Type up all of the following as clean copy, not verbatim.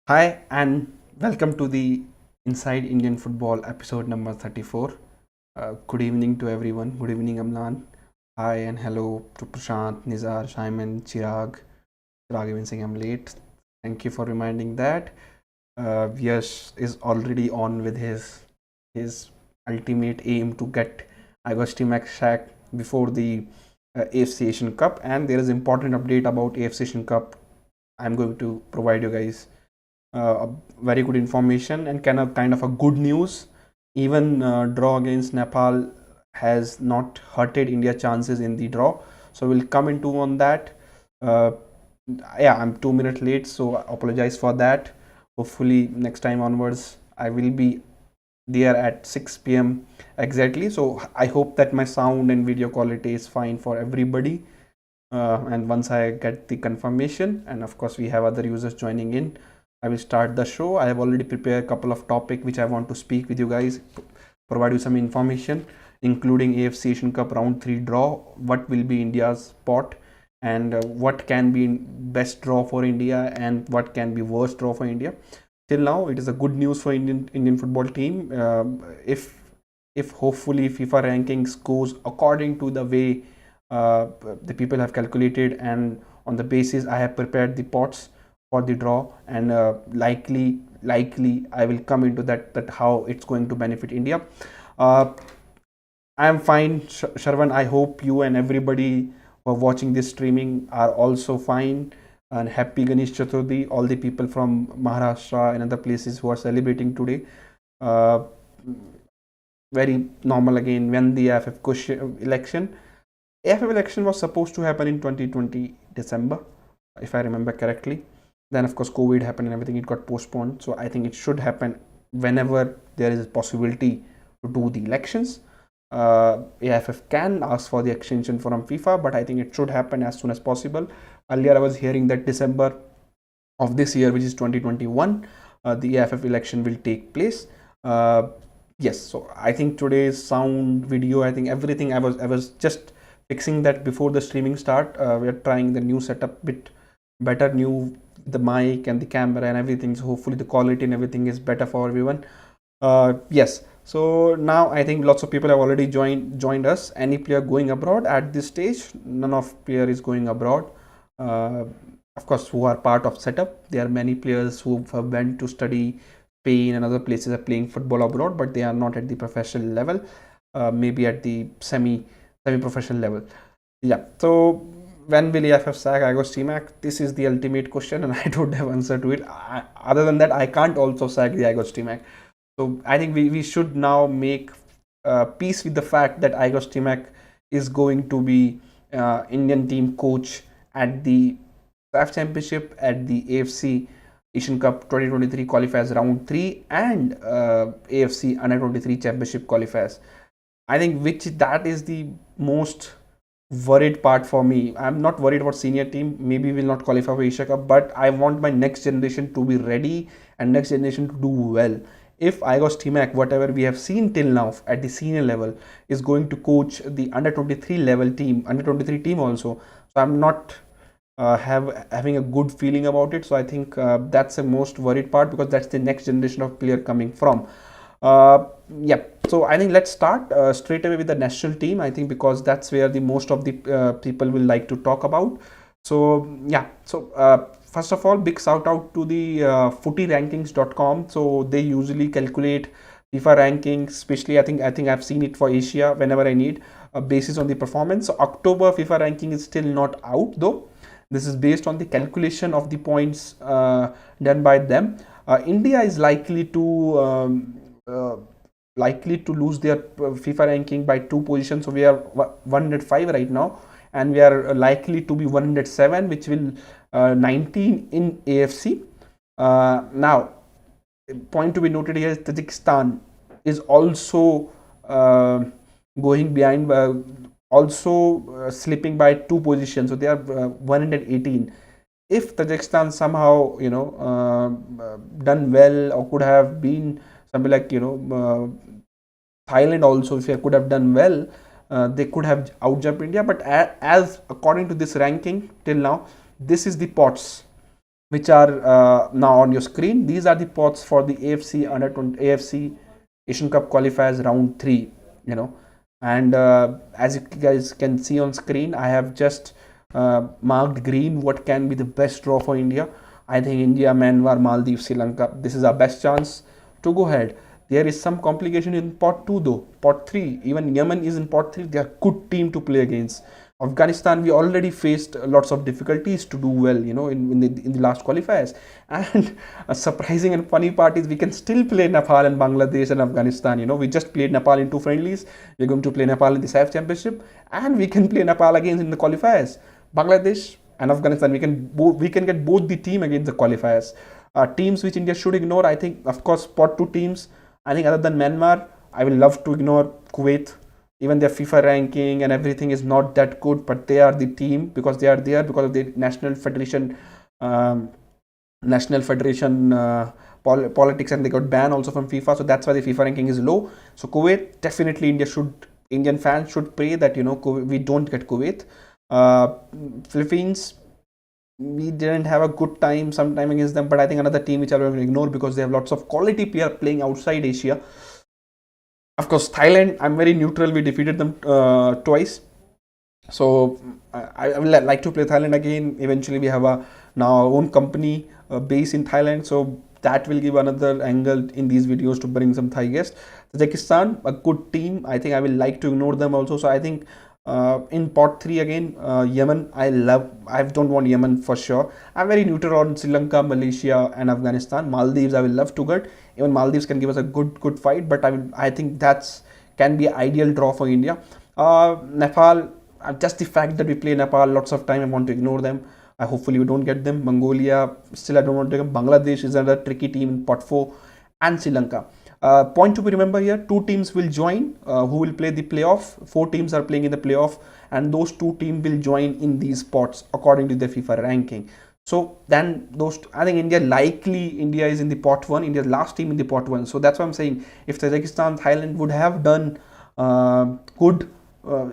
Hi, and welcome to the Inside Indian Football episode number 34. Good evening to everyone. Good evening, Amlan. Hi, and hello to Prashant, Nizar, Shaiman, Chirag even saying I'm late. Thank you for reminding that. Yash is already on with his ultimate aim to get Agosti Shaq before the AFC Asian Cup. And there is important update about AFC Asian Cup. I'm going to provide you guys a very good information and kind of a good news. Even draw against Nepal has not hurted India chances in the draw. So we'll come into on that. Uh, yeah, I'm 2 minutes late, so I apologize for that. Hopefully next time onwards I will be there at 6 p.m. exactly. So I hope that my sound and video quality is fine for everybody. And once I get the confirmation, and of course we have other users joining in, I will start the show. I have already prepared a couple of topics which I want to speak with you guys, provide you some information, including AFC Asian Cup round 3 draw, what will be India's spot, and what can be best draw for India and what can be worst draw for India. Till now, it is a good news for Indian football team. If hopefully FIFA rankings goes according to the way the people have calculated, and on the basis I have prepared the pots for the draw, and likely I will come into that how it's going to benefit India. I am fine, Sharvan. I hope you and everybody who are watching this streaming are also fine, and happy Ganesh Chaturthi. All the people from Maharashtra and other places who are celebrating today. Uh, Very normal again when the AFF election. AFF election was supposed to happen in 2020 December, if I remember correctly. Then of course COVID happened and everything, it got postponed. So I think it should happen whenever there is a possibility to do the elections. AFF can ask for the extension from FIFA, but I think it should happen as soon as possible. Earlier I was hearing that December of this year, which is 2021, the AFF election will take place. Yes, so I think today's sound, video, I think everything, I was just fixing that before the streaming start. We are trying the new setup bit better, new the mic and the camera and everything, so hopefully the quality and everything is better for everyone. Yes, so now I think lots of people have already joined us. Any player going abroad at this stage? None of player is going abroad. Of course, who are part of setup, there are many players who have went to study Spain and other places, are playing football abroad, but they are not at the professional level. Maybe at the semi professional level. Yeah, so when will AFF sack Agos T-Mac? This is the ultimate question, and I don't have answer to it. Other than that, I can't also sack the Agos T-Mac. So I think we should now make peace with the fact that Agos T-Mac is going to be Indian team coach at the CAF Championship, at the AFC Asian Cup 2023 qualifiers round 3, and AFC Under 23 Championship qualifiers. I think which that is the most worried part for me. I'm not worried about senior team. Maybe will not qualify for Asia Cup, but I want my next generation to be ready and next generation to do well. If Igos T-Mac, whatever we have seen till now at the senior level, is going to coach the under 23 level team, under 23 team also, so I'm not having a good feeling about it. So I think that's the most worried part, because that's the next generation of player coming from. Yeah, so I think let's start straight away with the national team. I think because that's where the most of the people will like to talk about. So yeah, so first of all, big shout out to the footyrankings.com. So they usually calculate FIFA rankings, especially I think I've seen it for Asia whenever I need a basis on the performance. So October FIFA ranking is still not out though. This is based on the calculation of the points done by them. India is likely to lose their FIFA ranking by 2 positions. So we are 105 right now, and we are likely to be 107, which will 19 in AFC. Now, point to be noted here is Tajikistan is also going behind, also slipping by 2 positions. So they are 118. If Tajikistan somehow done well, or could have been something like Thailand also, if they could have done well, they could have outjumped India. But as according to this ranking till now, this is the pots. which are now on your screen. These are the pots for the AFC under 20 AFC Asian Cup qualifiers round 3, you know. And as you guys can see on screen, I have just marked green what can be the best draw for India. I think India, Myanmar, Maldives, Sri Lanka, this is our best chance to go ahead. There is some complication in pot 2 though. Pot 3, even Yemen is in pot 3. They are good team to play against. Afghanistan, we already faced lots of difficulties to do well, you know, in the last qualifiers. And a surprising and funny part is we can still play Nepal and Bangladesh and Afghanistan. You know, we just played Nepal in 2 friendlies. We're going to play Nepal in the SAF Championship, and we can play Nepal again in the qualifiers. Bangladesh and Afghanistan, we can get both the team against the qualifiers. Teams which India should ignore, I think, of course, pot 2 teams. I think other than Myanmar, I will love to ignore Kuwait. Even their FIFA ranking and everything is not that good, but they are the team because they are there because of the um, national federation politics, and they got banned also from FIFA. So that's why the FIFA ranking is low. So Kuwait, definitely Indian fans should pray that, you know, we don't get Kuwait. Philippines, we didn't have a good time sometime against them, but I think another team which I'm going to ignore because they have lots of quality player playing outside Asia. Of course, Thailand, I'm very neutral. We defeated them twice. So I will like to play Thailand again. Eventually, we have now our own company base in Thailand. So that will give another angle in these videos to bring some Thai guests. Tajikistan, a good team. I think I will like to ignore them also. So I think in pot 3 again, Yemen, I don't want Yemen for sure. I'm very neutral on Sri Lanka, Malaysia and Afghanistan. Maldives, I will love to get. Even Maldives can give us a good fight, but I think that's can be an ideal draw for India. Nepal, just the fact that we play Nepal lots of time, I want to ignore them. Hopefully we don't get them. Mongolia, still I don't want to take them. Bangladesh is another tricky team in pot 4, and Sri Lanka. Point to be remember here, 2 teams will join who will play the playoff. 4 teams are playing in the playoff, and those 2 teams will join in these spots according to the FIFA ranking. So then I think India is in the pot 1. India's last team in the pot 1. So that's what I'm saying. If Tajikistan, Thailand would have done good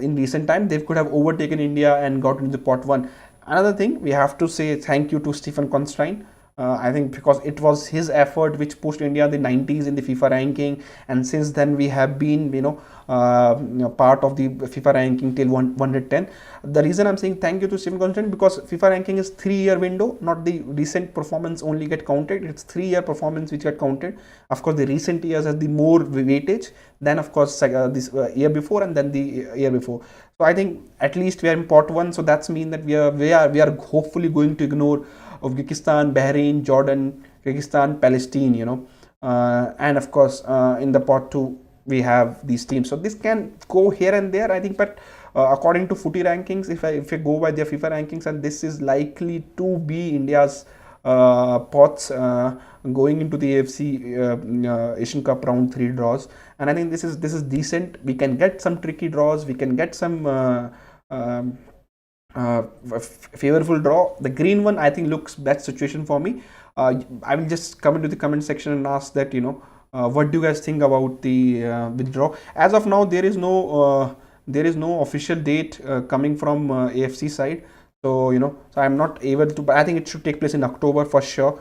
in recent time, they could have overtaken India and got into the pot 1. Another thing, we have to say thank you to Stephen Constantine. I think because it was his effort which pushed India in the 90s in the FIFA ranking, and since then we have been, part of the FIFA ranking till 110. The reason I'm saying thank you to Stephen Constantine, because FIFA ranking is 3-year window, not the recent performance only get counted. It's 3-year performance which get counted. Of course, the recent years has the more weightage than, of course, this year before and then the year before. So I think at least we are in pot 1. So that's mean that we are hopefully going to ignore Uzbekistan, Bahrain, Jordan, Kyrgyzstan, Palestine, and of course in the pot 2 we have these teams. So this can go here and there, I think, but according to footy rankings, if I go by their FIFA rankings, and this is likely to be India's pots going into the AFC Asian Cup round 3 draws, and I think this is decent. We can get some tricky draws. We can get some favorable draw. The green one I think looks best situation for me. I will just come into the comment section and ask that, what do you guys think about the withdraw? As of now, there is no official date coming from AFC side. So so I'm not able to, but I think it should take place in October for sure.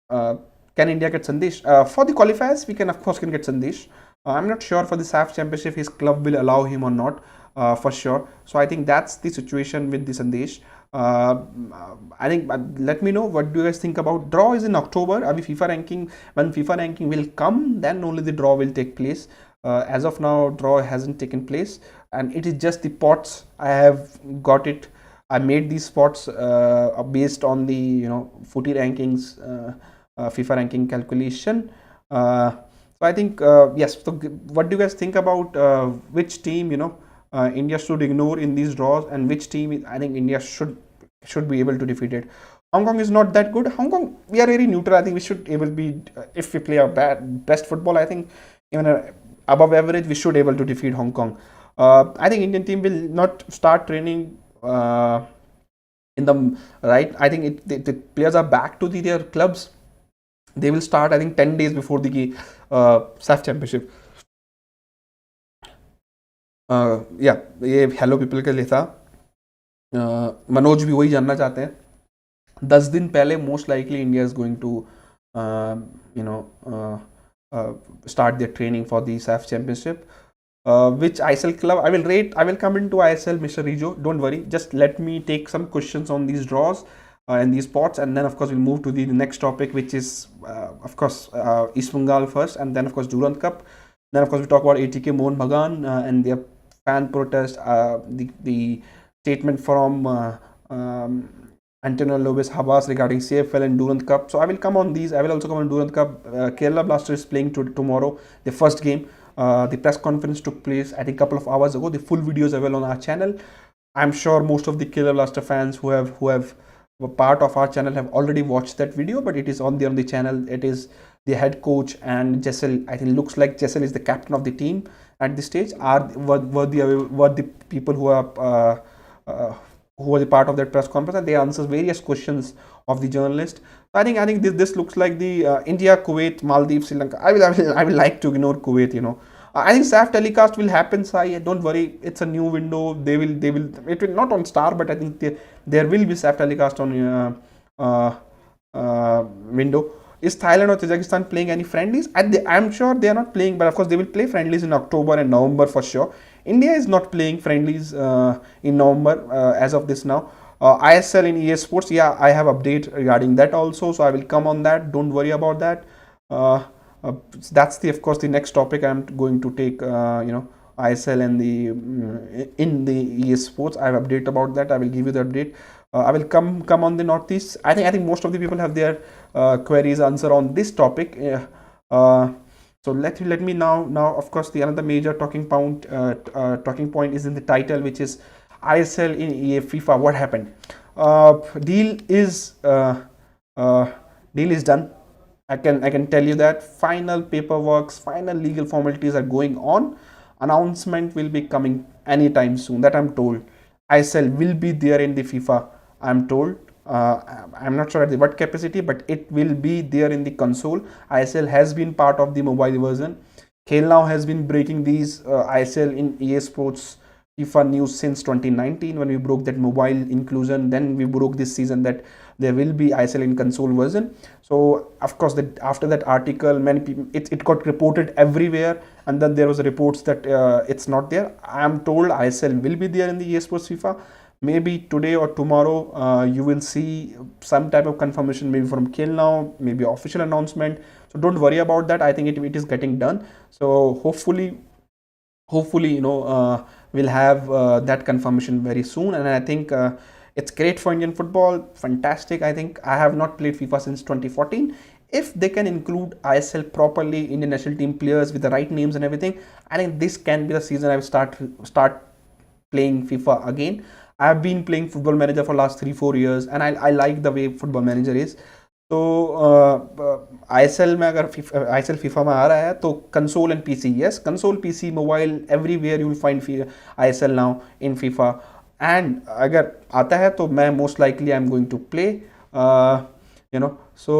Can India get Sandesh for the qualifiers? We can, of course, get Sandesh. I'm not sure for the SAF championship his club will allow him or not. For sure. So I think that's the situation with the Sandesh. I think let me know what do you guys think about draw is in October. FIFA ranking, when FIFA ranking will come, then only the draw will take place. As of now, draw hasn't taken place, and it is just the pots. I have got it. I made these spots based on the footy rankings, FIFA ranking calculation. So I think yes. So what do you guys think about which team India should ignore in these draws, and which team I think India should be able to defeat it? Hong Kong is not that good. Hong Kong, we are very neutral. I think we should able be, if we play our best football, I think even above average, we should able to defeat Hong Kong. I think Indian team will not start training in the right. I think the players are back to their clubs. They will start, I think, 10 days before the SAF championship. या ये hello people के लिए था. मनोज भी वही जानना चाहते हैं. 10 दिन पहले most likely India is going to you know start their training for the SAF championship. Which ISL club I will rate? I will come into ISL, Mr. Rijo. Don't worry. Just let me take some questions on these draws and these spots, and then of course we'll move to the next topic, which is of course East Bengal first, and then of course Durand Cup. Then of course we talk about ATK Mohun Bagan and their fan protest, the statement from Antonio Lopez Habas regarding CFL and Durand Cup. So I will come on these. I will also come on Durand Cup. Kerala Blasters is playing tomorrow, the first game. The press conference took place, I think, a couple of hours ago. The full video is available on our channel. I'm sure most of the Kerala Blaster fans who were part of our channel have already watched that video, but it is on the channel. It is the head coach and Jessel. I think looks like Jessel is the captain of the team at this stage. Were the people who was a part of that press conference, and they answered various questions of the journalist. So I think this looks like the India, Kuwait, Maldives, Sri Lanka. I will like to ignore Kuwait. I think SAF telecast will happen. Sai, don't worry, it's a new window. They will. It will not on Star, but I think there will be SAF telecast on window. Is Thailand or Tajikistan playing any friendlies? I'm sure they are not playing, but of course they will play friendlies in October and November for sure. India is not playing friendlies in November as of this now. ISL in EA Sports, yeah, I have update regarding that also, so I will come on that. Don't worry about that. That's of course the next topic I'm going to take. ISL and in the EA Sports, I have update about that. I will give you the update. I will come on the Northeast. I think most of the people have their queries answer on this topic. So let me now of course the another major talking point is in the title, which is ISL in EA FIFA. What happened? Deal is done. I can tell you that final paperwork, final legal formalities are going on. Announcement will be coming anytime soon. That I'm told. ISL will be there in the FIFA. I'm told. I'm not sure at the what capacity, but it will be there in the console. ISL has been part of the mobile version. Khel now has been breaking these ISL in EA Sports FIFA news since 2019 when we broke that mobile inclusion. Then we broke this season that there will be ISL in console version. So of course after that article, many people it got reported everywhere, and then there was reports that it's not there. I am told ISL will be there in the EA Sports FIFA. Maybe today or tomorrow you will see some type of confirmation, maybe from Khel now, maybe official announcement. So don't worry about that. I think it is getting done. So hopefully we'll have that confirmation very soon. And I think it's great for Indian football. Fantastic. I think I have not played FIFA since 2014. If they can include ISL properly, Indian national team players with the right names and everything, I think this can be the season I will start playing FIFA again. I have been playing Football Manager for last 3-4 years, and I like the way Football Manager is. तो ISL में अगर ISL FIFA में आ रहा है तो console and PC, yes, console PC mobile everywhere you will find ISL now in FIFA. And अगर आता है तो मैं most likely I am going to play. So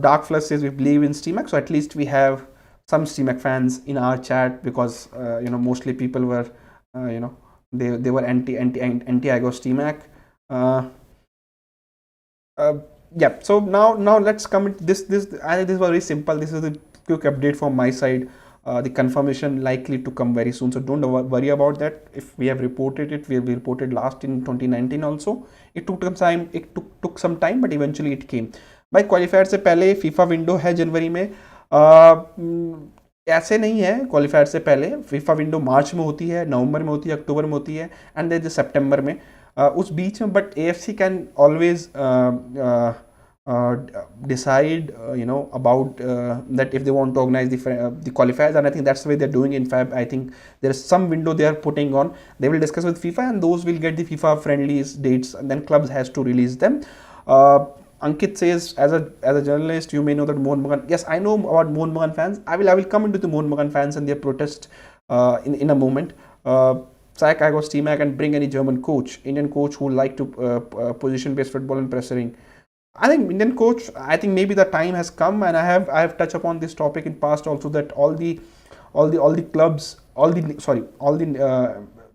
Dark Flush says we believe in SteamHack, so at least we have some SteamHack fans in our chat, because mostly people were they were anti IGO SteamHack. Yeah, so now let's come into this. I think this was very simple. This is a quick update from my side. The confirmation likely to come very soon, so don't worry about that. If we have reported it, we reported last in 2019 also. It took some time. Took some time, but eventually it came. भाई qualifier से पहले FIFA window है जनवरी में. ऐसे नहीं है, qualifier से पहले फीफा विंडो मार्च में होती है, नवंबर में होती है, अक्टूबर में होती है, एंड देयर इज सितंबर में, उस बीच में. But AFC can always decide about that if they want to organize the qualifiers, and I think that's the way they're doing in Feb. I think there is some window they are putting on. They will discuss with FIFA, and those will get the FIFA friendlies dates, and then clubs has to release them. Ankit says, as a journalist, you may know that Mohun Bagan. Yes, I know about Mohun Bagan fans. I will come into the Mohun Bagan fans and their protest in a moment. Sack I got SteamHack and bring any German coach, Indian coach who like to position-based football and pressuring. I think Indian coach, I think maybe the time has come, and I have touched upon this topic in past also, that all the clubs, all the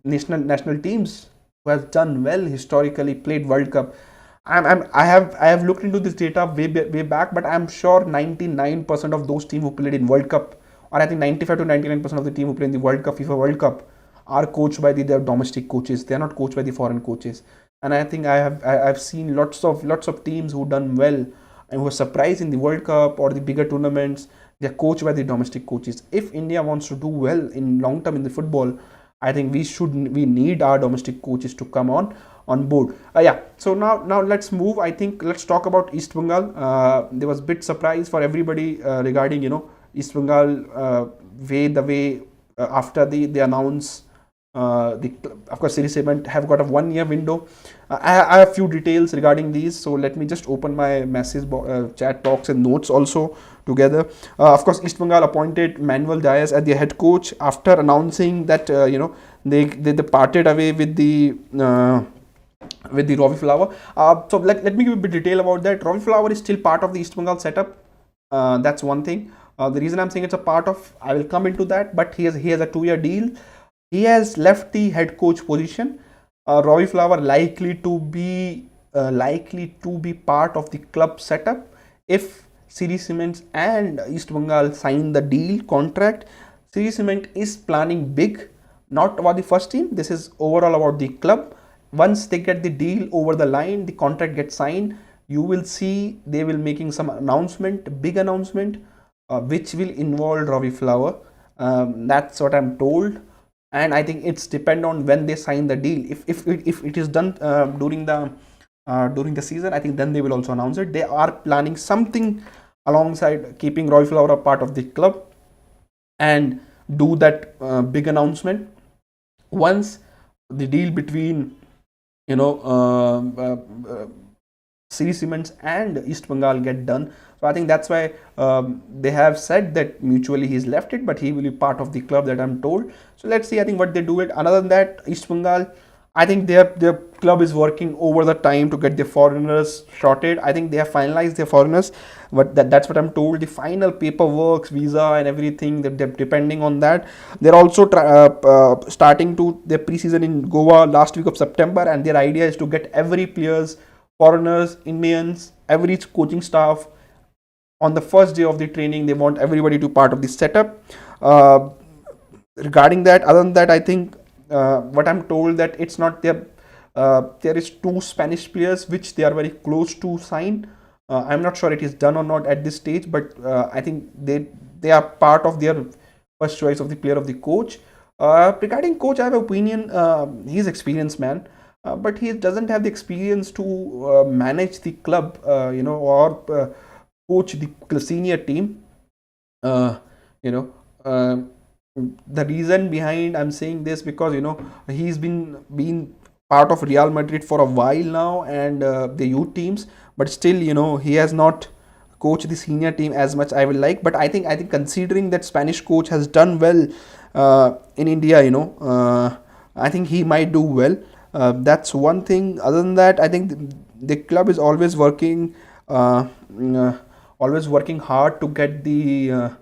national teams who have done well historically, played World Cup. I have looked into this data way back, but I'm sure 99% of those teams who played in World Cup, or I think 95 to 99% of the team who play in the World Cup, FIFA World Cup, are coached by their domestic coaches. They are not coached by the foreign coaches. And I think I've seen lots of teams who done well and who were surprised in the World Cup or the bigger tournaments. They're coached by the domestic coaches. If India wants to do well in long term in the football, I think we need our domestic coaches to come on board. Yeah. So now let's move. I think let's talk about East Bengal. There was a bit surprise for everybody regarding East Bengal the way after they announce of course series event have got a 1 year window. I have few details regarding these, so let me just open my message chat box and notes also together. Of course, East Bengal appointed Manuel Diaz as their head coach after announcing that they parted away with the Robbie Flower. So let me give a bit detail about that. Robbie Flower is still part of the East Bengal setup. That's one thing. The reason I'm saying it's a part of, I will come into that, but he has a 2 year deal. He has left the head coach position. Robbie Flower likely to be part of the club setup if Siri Cements and East Bengal sign the deal contract. Siri Cement is planning big, not about the first team. This is overall about the club. Once they get the deal over the line, the contract gets signed, you will see they will making some big announcement, which will involve Robbie Flower. That's what I'm told. And I think it's depend on when they sign the deal. If it is done during the season, I think then they will also announce it. They are planning something alongside keeping Roy Flower a part of the club and do that big announcement once the deal between Siri Cements and East Bengal get done. So I think that's why they have said that mutually he's left it, but he will be part of the club, that I'm told. So let's see, I think, what they do it. Other than that, East Bengal, I think their club is working over the time to get their foreigners shorted. I think they have finalized their foreigners, but that's what I'm told. The final paperwork, visa and everything, they're depending on that. They're also starting to their preseason in Goa last week of September, and their idea is to get every players, foreigners, Indians, every coaching staff on the first day of the training. They want everybody to part of the setup. Regarding that, other than that, I think what I'm told that it's not there. There is 2 Spanish players which they are very close to sign. I'm not sure it is done or not at this stage, but I think they are part of their first choice of the player of the coach. Regarding coach, I have an opinion. He's experienced man. But he doesn't have the experience to manage the club, or coach the senior team. The reason behind I'm saying this, because he's been part of Real Madrid for a while now and the youth teams, but still he has not coached the senior team as much I will like. But I think considering that Spanish coach has done well in India, I think he might do well. That's one thing. Other than that, I think the club is always working hard to get the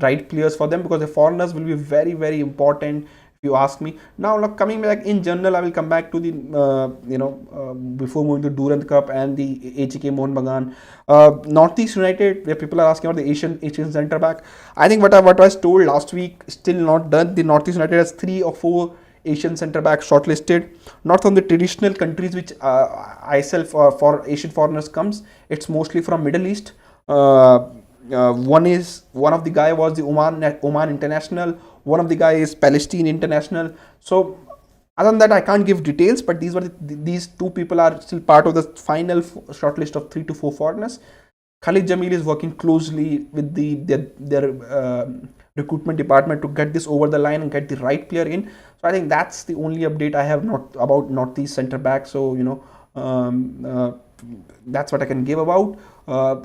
right players for them, because the foreigners will be very, very important if you ask me. Now, look, coming back in general, I will come back to the before moving to Durand Cup and the HK Mohun Bagan. Northeast United, where people are asking about the Asian centre back. I think what I was told last week still not done. The Northeast United has 3 or 4 Asian centre backs shortlisted, not from the traditional countries which ISL for Asian foreigners comes. It's mostly from Middle East. One of the guy was the Oman international. One of the guy is Palestine international. So other than that, I can't give details, but these 2 people are still part of the final shortlist of 3 to 4 foreigners. Khalid Jamil is working closely with their recruitment department to get this over the line and get the right player in. So I think that's the only update I have about Northeast centre back. So that's what I can give about.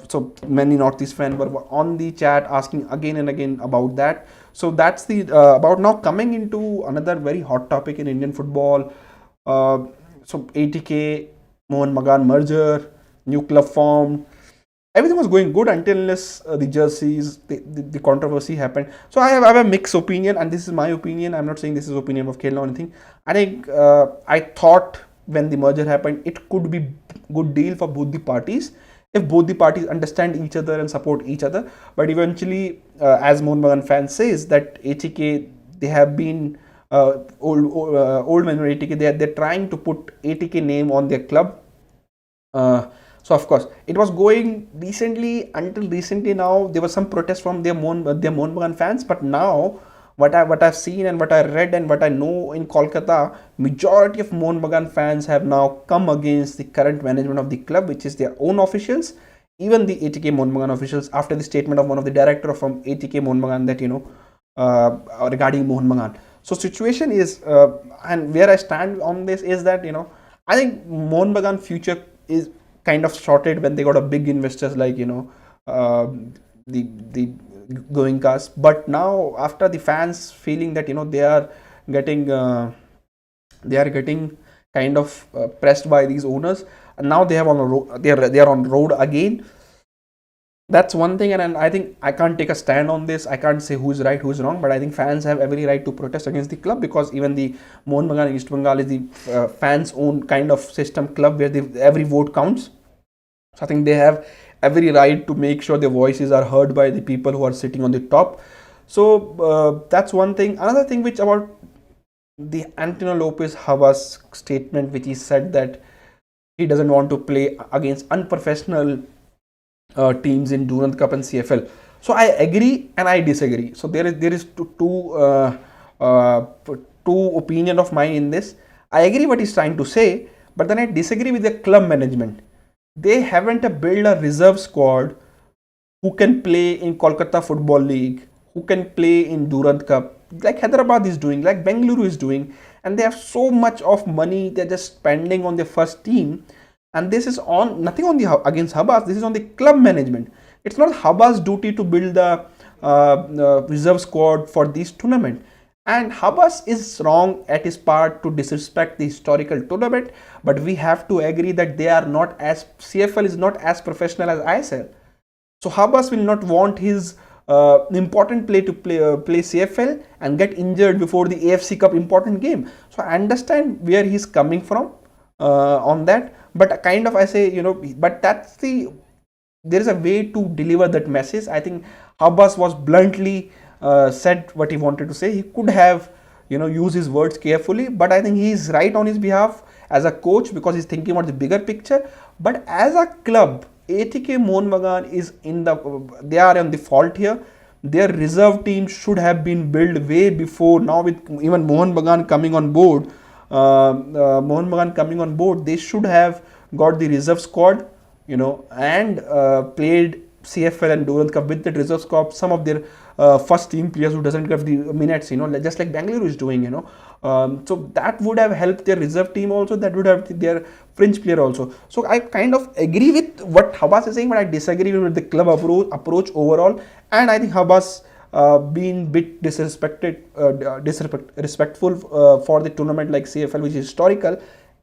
So many Northeast fans were on the chat asking again and again about that. So that's the about. Now coming into another very hot topic in Indian football. So ATK Mohun Bagan merger, new club formed. Everything was going good until the jerseys, the controversy happened. So I have a mixed opinion, and this is my opinion. I'm not saying this is opinion of Khel or anything. I think I thought when the merger happened, it could be good deal for both the parties if both the parties understand each other and support each other. But eventually, as Mohun Bagan fans says, that ATK, they have been old man ATK, they're trying to put ATK name on their club. So of course it was going recently, until recently. Now there was some protest from their Mohun Bagan fans, but now what I've seen and what I read and what I know in Kolkata, majority of Mohun Bagan fans have now come against the current management of the club, which is their own officials, even the ATK Mohun Bagan officials, after the statement of one of the director from ATK Mohun Bagan that regarding Mohun Bagan. So situation is and where I stand on this is that I think Mohun Bagan future is kind of sorted when they got a big investors like the going cast. But now after the fans feeling that they are getting kind of pressed by these owners, and now they have on a road, they are on road again. That's one thing, and I think I can't take a stand on this. I can't say who's right, who's wrong, but I think fans have every right to protest against the club, because even the Mohun Bagan East Bengal is the fans' own kind of system club where every vote counts. So I think they have every right to make sure their voices are heard by the people who are sitting on the top. So that's one thing. Another thing which about the Antonio Lopez Havas statement, which he said that he doesn't want to play against unprofessional teams in Durand Cup and CFL. So I agree and I disagree. So there is two opinion of mine in this. I agree what he's trying to say, but then I disagree with the club management. They haven't built a reserve squad who can play in Kolkata Football League, who can play in Durand Cup, like Hyderabad is doing, like Bengaluru is doing, and they have so much of money they're just spending on their first team. And this is on nothing on the against Habas. This is on the club management. It's not Habas' duty to build the reserve squad for this tournament. And Habas is wrong at his part to disrespect the historical tournament. But we have to agree that they are not as CFL is not as professional as ISL. So Habas will not want his important play to play CFL and get injured before the AFC Cup important game. So I understand where he's coming from on that. But kind of I say, but there is a way to deliver that message. I think Habas was bluntly said what he wanted to say. He could have, used his words carefully, but I think he's right on his behalf as a coach, because he's thinking about the bigger picture. But as a club, ATK Mohun Bagan they are on the fault here. Their reserve team should have been built way before. Now with even Mohun Bagan coming on board, they should have got the reserve squad, and played CFL and Durand Cup with the reserve squad. Some of their first team players who doesn't have the minutes, just like Bengaluru is doing, so that would have helped their reserve team also. That would have their fringe player also. So I kind of agree with what Habas is saying, but I disagree with the club approach overall. And I think Habas being bit disrespectful for the tournament like CFL, which is historical.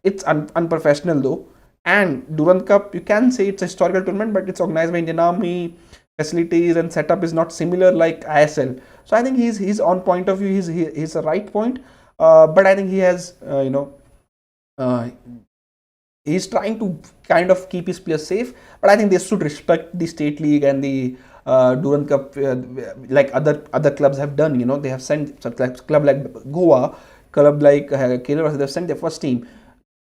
It's unprofessional though. And Durand Cup, you can say it's a historical tournament, but it's organized by Indian Army. Facilities and setup is not similar like ISL. So I think he's on point of view. He's a right point. But I think he has he's trying to kind of keep his players safe. But I think they should respect the state league and the Durand Cup, like other clubs have done. They have sent club like Goa, club like Khel, they've sent their first team.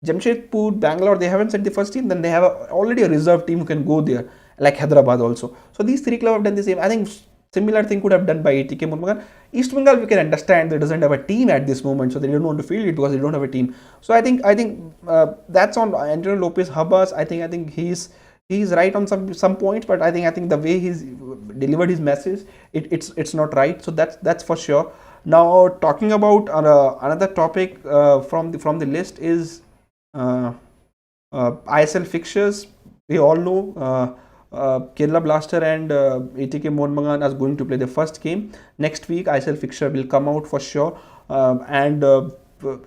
Jamshedpur, Bangalore, they haven't sent the first team. Then they have already a reserve team who can go there, like Hyderabad also. So these three clubs have done the same. I think similar thing could have done by ATK Mohun Bagan. East Bengal, we can understand they doesn't have a team at this moment, so they don't want to field it because they don't have a team. So I think that's on Antonio Lopez Habas. I think he's right on some points, but I think the way he's delivered his message, it's not right. So that's for sure. Now talking about another topic from the list is ISL fixtures. We all know Kerala Blaster and ATK Mohun Bagan are going to play the first game next week. ISL fixture will come out for sure, and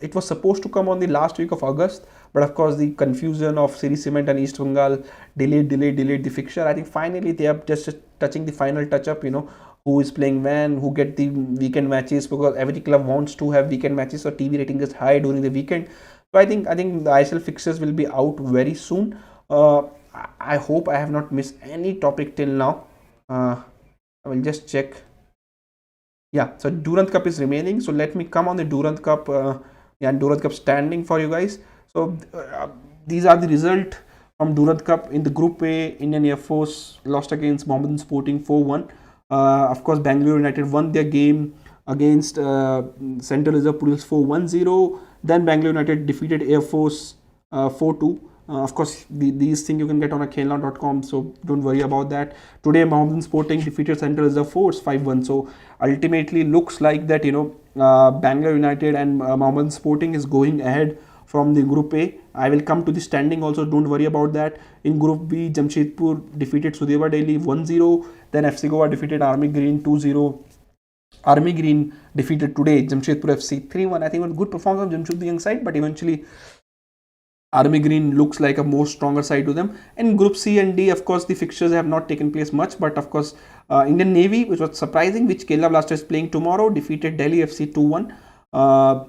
it was supposed to come on the last week of August, but of course the confusion of Siri Cement and East Bengal delayed the fixture. I think finally they are just touching the final touch up, who is playing when, who get the weekend matches, because every club wants to have weekend matches, so TV rating is high during the weekend. So I think the Isl fixtures will be out very soon. Uh, I hope I have not missed any topic till now. I will just check. Yeah, so Durand Cup is remaining. So let me come on the Durand Cup. Yeah, Durand Cup standing for you guys. So these are the result from Durand Cup in the Group A. Indian Air Force lost against Mohammedan Sporting 4-1. Of course, Bangalore United won their game against Central Reserve Police 4-1-0. Then Bangalore United defeated Air Force 4-2. Of course, these things you can get on a khenla.com, so don't worry about that. Today, Mohammedan Sporting defeated Central Reserve Force 5-1. So ultimately, looks like that Bangalore United and Mohammedan Sporting is going ahead from the Group A. I will come to the standing also, don't worry about that. In Group B, Jamshedpur defeated Sudeva Delhi 1-0. Then FC Goa defeated Army Green 2-0. Army Green defeated today Jamshedpur FC 3-1. I think it was good performance from Jamshedpur young side, but eventually Army Green looks like a more stronger side to them. And Group C and D, of course, the fixtures have not taken place much, but of course, Indian Navy, which was surprising, which Kerala Blasters is playing tomorrow, defeated Delhi FC 2-1.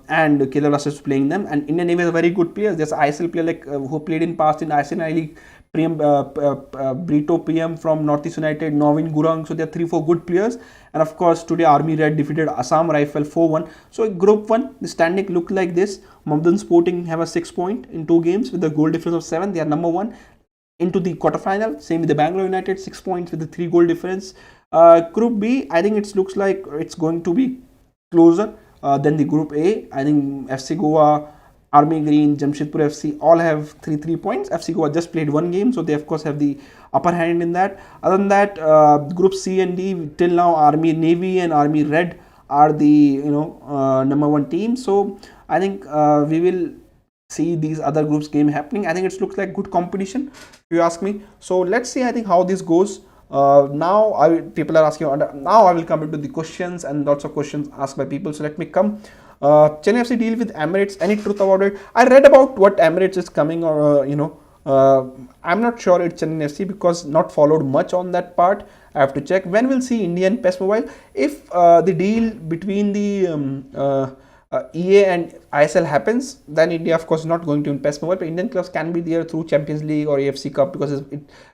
And Kerala Blasters is playing them. And Indian Navy is a very good player. There's ISL player who played in past in ISL League, Brito PM from Northeast United, Novin Gurung. So there are 3-4 good players. And of course, today Army Red defeated Assam Rifle 4-1. So Group 1, the standing look like this. Mohammedan Sporting have a 6 point in 2 games with a goal difference of 7. They are number 1 into the quarterfinal. Same with the Bangalore United, 6 points with the 3 goal difference. Group B, I think it looks like it's going to be closer than the Group A. I think FC Goa, Army Green, Jamshedpur FC all have 3 points. FC Goa just played 1 game, so they of course have the upper hand in that. Other than that, Group C and D till now, Army Navy and Army Red are the number 1 team. So I think we will see these other groups game happening. I think it looks like good competition, if you ask me. So let's see. I think how this goes. Now people are asking. Now I will come into the questions and lots of questions asked by people. So let me come. Chennai FC deal with Emirates. Any truth about it? I read about what Emirates is coming, or I'm not sure it's Chennai FC because not followed much on that part. I have to check. When we'll see Indian PES Mobile? If the deal between the EA and ISL happens, then India of course is not going to PES Mobile, but Indian clubs can be there through Champions League or AFC Cup because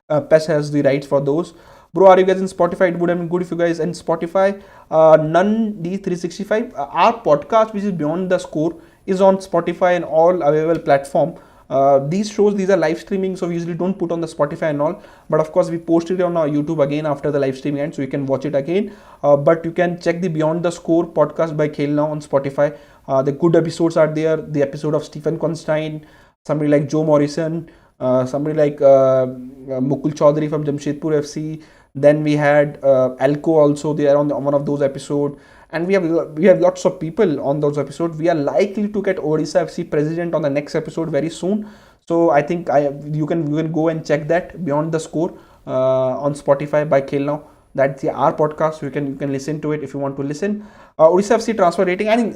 PES has the rights for those. Bro, are you guys in Spotify? It would have been good if you guys in Spotify. None D365. Our podcast, which is Beyond the Score, is on Spotify and all available platform. These are live streaming, so we usually don't put on the Spotify and all, but of course we post it on our YouTube again after the live streaming end, so you can watch it again. But you can check the Beyond the Score podcast by Khel now on Spotify. The good episodes are there. The episode of Stephen Constantine, somebody like Joe Morrison, somebody like Mukul Chaudhary from Jamshedpur FC. Then we had Alco also there on one of those episodes. And we have lots of people on those episodes. We are likely to get Odisha FC president on the next episode very soon. So I think you can go and check that Beyond the Score on Spotify by Khel now. That's our podcast. You can listen to it if you want to listen. Odisha FC transfer rating. I think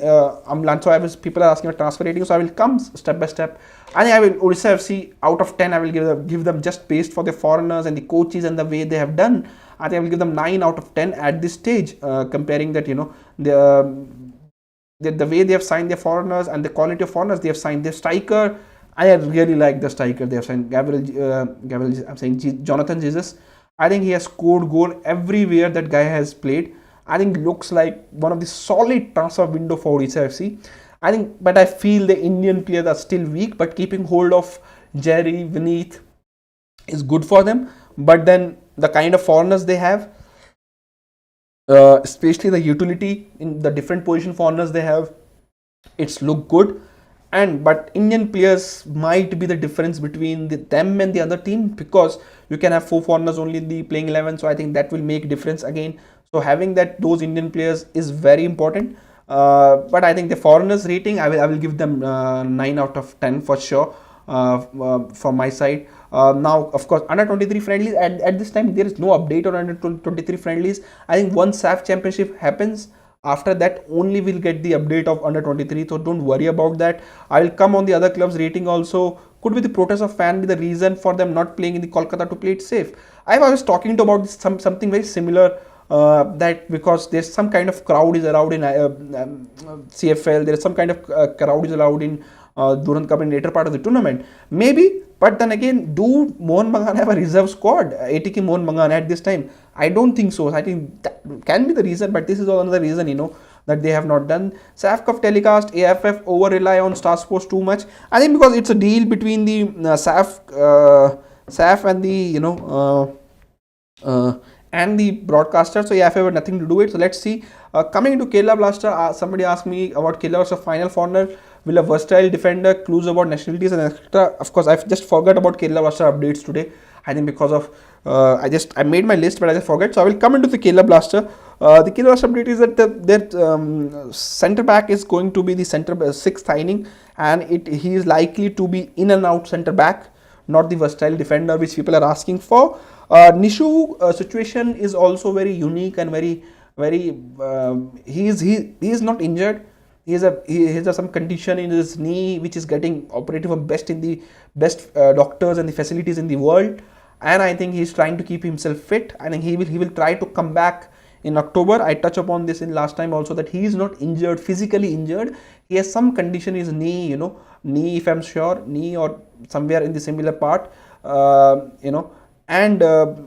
people are asking about transfer rating, so I will come step by step. I think Odisha FC out of 10. I will give them just based for the foreigners and the coaches and the way they have done. I think I will give them 9 out of 10 at this stage, comparing that, the way they have signed their foreigners and the quality of foreigners they have signed. Their striker, I really like the striker they have signed. Jonathan Jesus. I think he has scored goal everywhere that guy has played. I think looks like one of the solid transfer window for Odisha FC. But I feel the Indian players are still weak, but keeping hold of Jerry, Vineet is good for them. But then the kind of foreigners they have, especially the utility in the different position foreigners they have, it's look good. But Indian players might be the difference between them and the other team, because you can have 4 foreigners only in the playing 11. So I think that will make difference again. So having those Indian players is very important. But I think the foreigners rating, I will give them 9 out of 10 for sure from my side. Now, of course, under 23 friendlies, at this time, there is no update on under 23 friendlies. I think once SAF championship happens, after that only we'll get the update of under 23. So don't worry about that. I will come on the other clubs rating also. Could be the protest of fan be the reason for them not playing in the Kolkata to play it safe. I was talking about something very similar that because there's some kind of crowd is allowed in CFL, there is some kind of crowd is allowed in Durand Cup in later part of the tournament. Maybe, but then again, do Mohan Bagan have a reserve squad? ATK Mohan Bagan at this time? I don't think so. I think that can be the reason, but this is another reason, that they have not done. SAF Cup telecast, AFF over rely on Star Sports too much. I think because it's a deal between the SAF and the and the broadcaster, so AFF had nothing to do it. So let's see. Coming into Kerala Blaster, somebody asked me about Kerala Blaster final corner. Will a versatile defender, clues about nationalities and etc. Of course, I've just forgot about Kerala Blaster updates today. I think because of I made my list, but I just forgot. So I will come into the Kerala Blaster. The Kerala Blaster update is that their centre back is going to be the sixth signing, and he is likely to be in and out centre back, not the versatile defender which people are asking for. Nishu situation is also very unique and very he is not injured. He has some condition in his knee which is getting operated from best doctors and the facilities in the world, and I think he's trying to keep himself fit. I think he will try to come back in October. I touched upon this in last time also, that he is not injured, physically injured. He has some condition in his knee, knee, if I'm sure, knee or somewhere in the similar part, and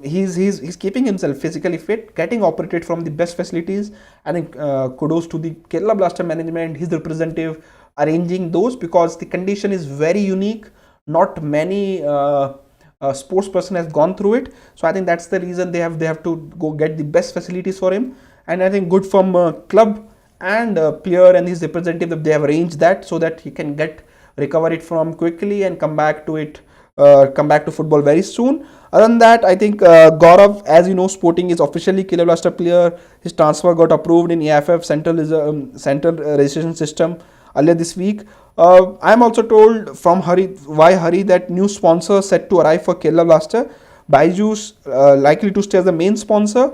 he's keeping himself physically fit, getting operated from the best facilities. I think kudos to the Kerala Blaster management, his representative, arranging those, because the condition is very unique. Not many sports person has gone through it, so I think that's the reason they have to go get the best facilities for him. And I think good from club and player and his representative that they have arranged that, so that he can recover it from quickly and come back to football very soon. Other than that, I think Gaurav, as you know, Sporting is officially Kerala Blaster player. His transfer got approved in AFF central registration system earlier this week. I am also told from Hari that new sponsor set to arrive for Kerala Blaster. Byju's likely to stay as the main sponsor.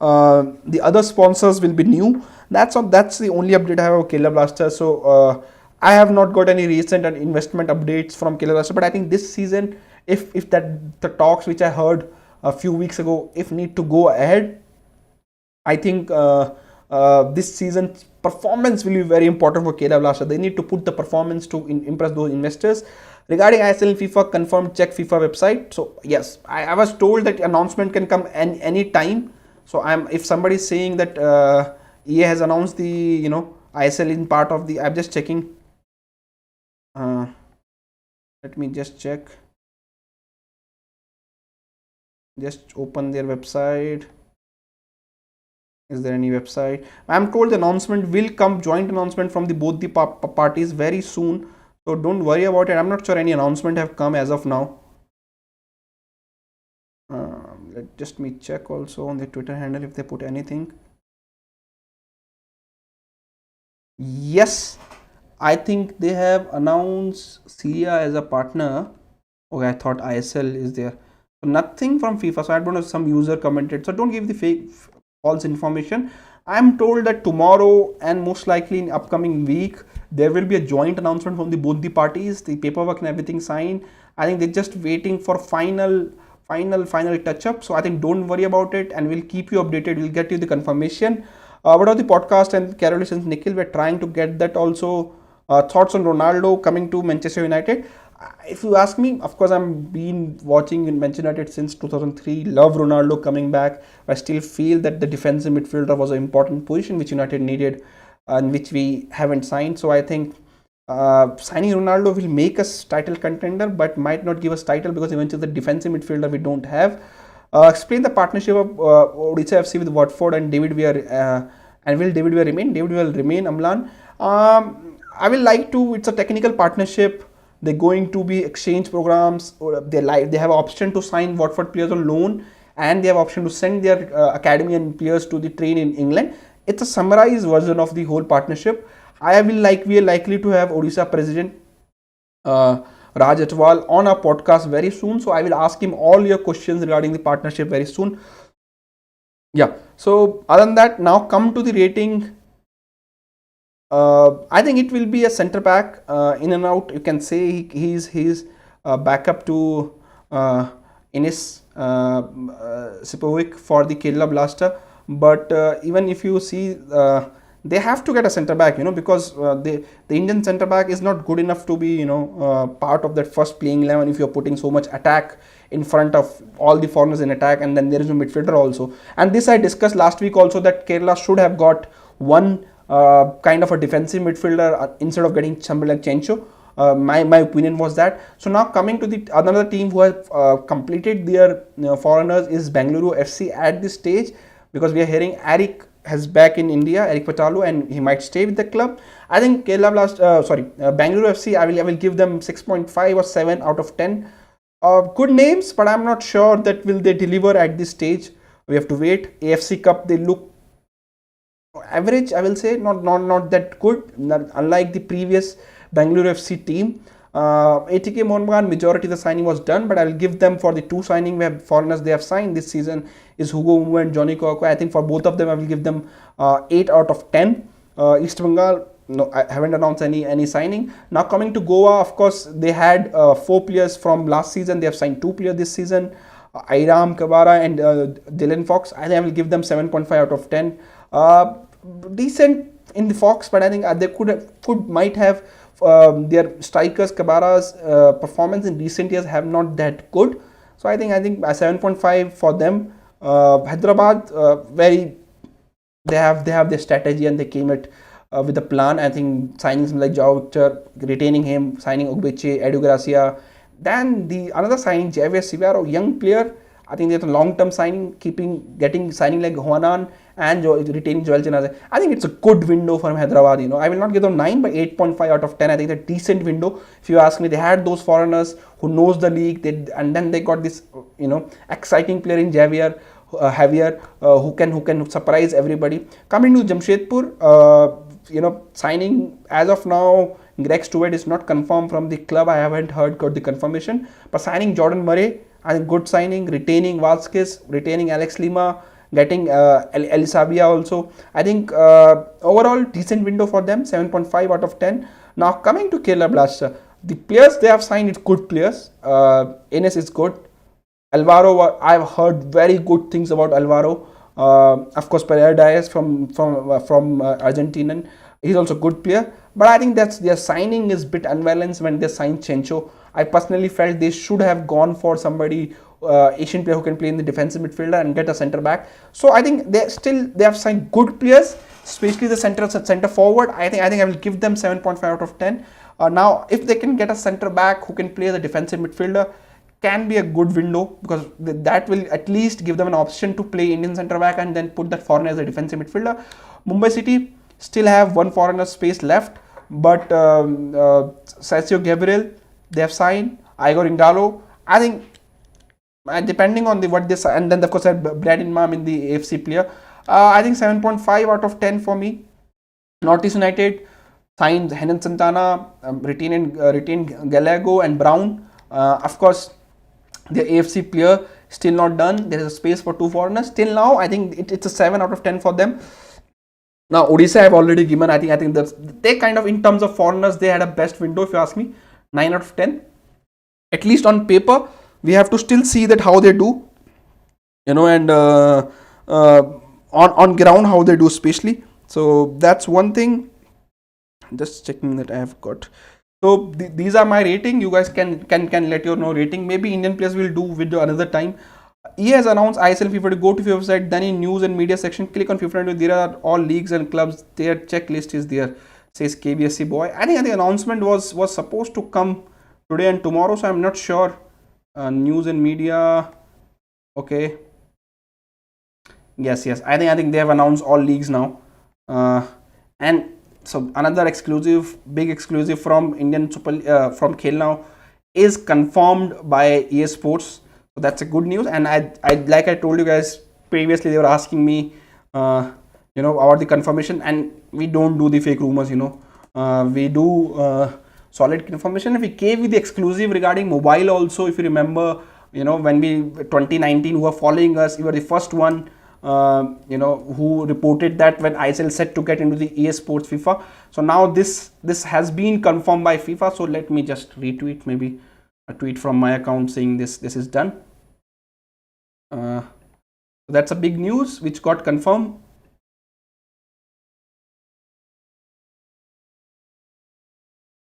The other sponsors will be new. That's the only update I have of Kerala Blaster. So I have not got any recent investment updates from Kerala Blaster, but I think this season, if the talks which I heard a few weeks ago, if need to go ahead, I think this season's performance will be very important for Kerala Blaster. They need to put the performance to impress those investors. Regarding ISL and FIFA, confirmed, check FIFA website. So yes, I was told that announcement can come any time. So if somebody is saying that EA has announced the ISL in part of the, I'm just checking. Let me just check. Just open their website. Is there any website? I'm told the announcement will come, joint announcement from both the parties very soon. So don't worry about it. I'm not sure any announcement have come as of now. Let me check also on the Twitter handle if they put anything. Yes, I think they have announced Syria as a partner. Okay, I thought ISL is there. So nothing from FIFA. So I don't know, some user commented. So don't give the false information. I'm told that tomorrow and most likely in upcoming week there will be a joint announcement from both the parties. The paperwork and everything signed. I think they're just waiting for final touch up. So I think don't worry about it, and we'll keep you updated. We'll get you the confirmation. What about the podcast and Carolations Nikhil? We're trying to get that also. Thoughts on Ronaldo coming to Manchester United? If you ask me, of course, I've been watching in Manchester United since 2003. Love Ronaldo coming back. I still feel that the defensive midfielder was an important position which United needed and which we haven't signed. So I think signing Ronaldo will make us title contender, but might not give us title because eventually the defensive midfielder we don't have. Explain the partnership of Odisha FC with Watford and David Villa. And will David Villa remain? David will remain, Amlan. I will like to. It's a technical partnership. They're going to be exchange programs. They have an option to sign Watford players on loan, and they have option to send their academy and players to the train in England. It's a summarized version of the whole partnership. We are likely to have Odisha president Raj Atwal on our podcast very soon. So I will ask him all your questions regarding the partnership very soon. Yeah. So other than that, now come to the rating. I think it will be a centre back in and out. You can say he's backup to Ines Sipovic for the Kerala Blaster. but even if you see, they have to get a centre back, because the Indian centre back is not good enough to be, part of that first playing 11 if you're putting so much attack in front of all the foreigners in attack, and then there is no midfielder also. And this I discussed last week also, that Kerala should have got one kind of a defensive midfielder instead of getting somebody like Chencho. My opinion was that. So now coming to the another team who have completed their foreigners is Bengaluru FC at this stage, because we are hearing Eric has back in India, Eric Patalu, and he might stay with the club. I think Bengaluru FC, I will give them 6.5 or 7 out of 10. Good names, but I'm not sure that will they deliver at this stage. We have to wait. AFC Cup, they look average, I will say, not that good, unlike the previous Bengaluru FC team. ATK Mohun majority of the signing was done, but I will give them for the two signing where foreigners they have signed this season is Hugo Umu and Johnny Kokwe. I think for both of them I will give them 8 out of 10. East Bengal, no, I haven't announced any signing. Now coming to Goa, of course they had 4 players from last season. They have signed 2 players this season, Airam Kabara and Dylan Fox. I think I will give them 7.5 out of 10. Decent in the Fox, but I think they might have their strikers Kabara's performance in recent years have not that good. So I think 7.5 for them. Hyderabad, they have their strategy and they came it with a plan. I think signings like Joao Victor, retaining him, signing Ogbeche, Edu Gracia, then the another signing Javier Sivaro, young player. I think there's a long-term signing, getting signing like Juanan and retaining Joel Janaze. I think it's a good window for Hyderabad. I will not give them 9, but 8.5 out of 10. I think it's a decent window. If you ask me, they had those foreigners who knows the league, and then they got this, exciting player in Javier, who can surprise everybody. Coming to Jamshedpur, signing as of now, Greg Stewart is not confirmed from the club. I haven't got the confirmation, but signing Jordan Murray, I think good signing, retaining Vasquez, retaining Alex Lima, getting El Sabia also. I think overall decent window for them, 7.5 out of 10. Now coming to Kerala Blaster, the players they have signed is good players. Enes is good. Alvaro, I've heard very good things about Alvaro. Of course, Pereira Diaz from Argentinian, he's also a good player. But I think their signing is a bit unbalanced when they signed Chencho. I personally felt they should have gone for somebody, Asian player who can play in the defensive midfielder and get a centre back. So I think they have signed good players, especially the centre forward. I think I will give them 7.5 out of 10. Now, if they can get a centre back who can play the defensive midfielder, can be a good window, because that will at least give them an option to play Indian centre back and then put that foreigner as a defensive midfielder. Mumbai City still have one foreigner space left, but Sergio Gabriel they have signed, Igor Indalo. I think depending on what they sign, and then of course I had Brad Imam in the AFC player. I think 7.5 out of 10 for me. Northeast United signed Henan Santana, retained Gallego and Brown. Of course, the AFC player still not done. There is a space for 2 foreigners. Till now, I think it's a 7 out of 10 for them. Now, Odisha I have already given. I think they kind of, in terms of foreigners, they had a best window, if you ask me. 9 out of 10. At least on paper, we have to still see that how they do, and on ground how they do, especially. So that's one thing. Just checking that I have got. So these are my rating. You guys can let your know rating. Maybe Indian players will do video another time. EA has announced Isl FIFA to go to FIFA website. Then in news and media section, click on FIFA. There are all leagues and clubs. Their checklist is there. Says KBSC boy. I think the announcement was supposed to come today and tomorrow. So I'm not sure. News and media. Okay. Yes. I think they have announced all leagues now. And so another big exclusive from Indian Super from Khel now is confirmed by EA Sports. So that's a good news. And I like I told you guys previously, they were asking me, about the confirmation, and we don't do the fake rumors. We do solid confirmation. We gave you the exclusive regarding mobile also. If you remember, when we 2019 who were following us, we were the first one. Who reported that when ISL set to get into the EA Sports FIFA. So now this has been confirmed by FIFA. So let me just retweet maybe a tweet from my account saying this is done. So So that's a big news which got confirmed.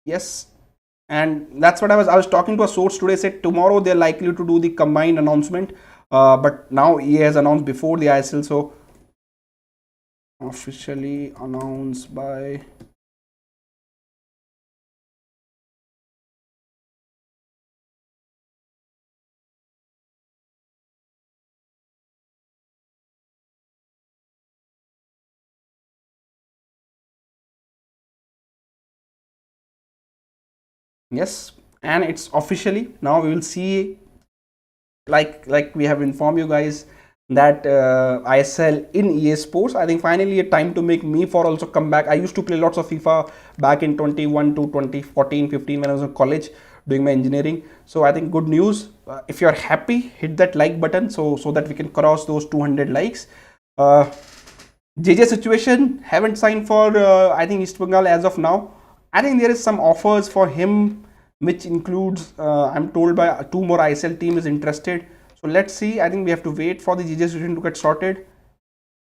Yes, and that's what I was talking to a source today. Said tomorrow they're likely to do the combined announcement, but now EA has announced before the ISL, so officially announced by. Yes, and it's officially now. We will see, like we have informed you guys that ISL in EA Sports. I think finally a time to make me for also come back. I used to play lots of FIFA back in 21 to 2014, 15 when I was in college doing my engineering. So I think good news. If you're happy, hit that like button so that we can cross those 200 likes. Uh, JJ situation haven't signed for I think East Bengal as of now. I think there is some offers for him, which includes I'm told by two more ISL team is interested. So let's see. I think we have to wait for the JJ situation to get sorted.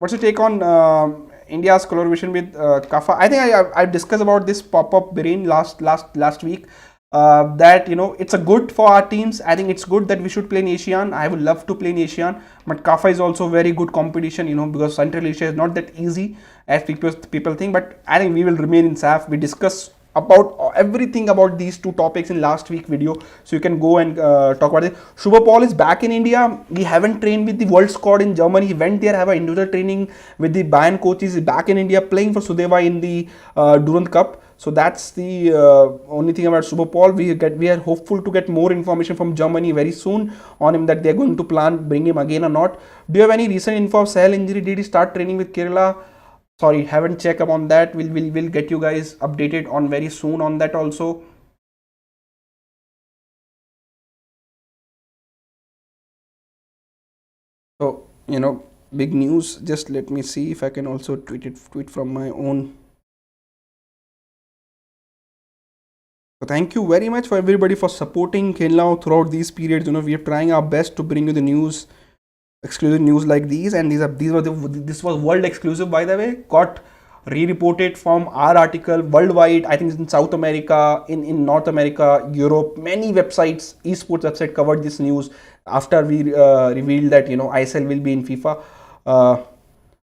What's your take on India's collaboration with Kafa? I think I discussed about this pop-up Bahrain last week. That it's a good for our teams. I think it's good that we should play in ASEAN. I would love to play in ASEAN, but Kafa is also very good competition. Because Central Asia is not that easy as people think. But I think we will remain in SAF. We discuss about everything about these two topics in last week video, so you can go and talk about it. Shubha Paul is back in India. He haven't trained with the world squad in Germany. He went there, have an individual training with the Bayern coaches. He's back in India playing for Sudeva in the Durand Cup. So that's the only thing about Shubha Paul. We are hopeful to get more information from Germany very soon on him, that they're going to plan bring him again or not. Do you have any recent info of Khel injury? Did he start training with Kerala? Sorry, haven't checked upon that. We'll get you guys updated on very soon on that also. So big news. Just let me see if I can also tweet from my own. So thank you very much for everybody for supporting Khel throughout these periods. We are trying our best to bring you the news, exclusive news like these, and this was world exclusive, by the way. Got re-reported from our article worldwide. I think in South America, in North America, Europe, many websites, esports website covered this news after we revealed that ISL will be in FIFA.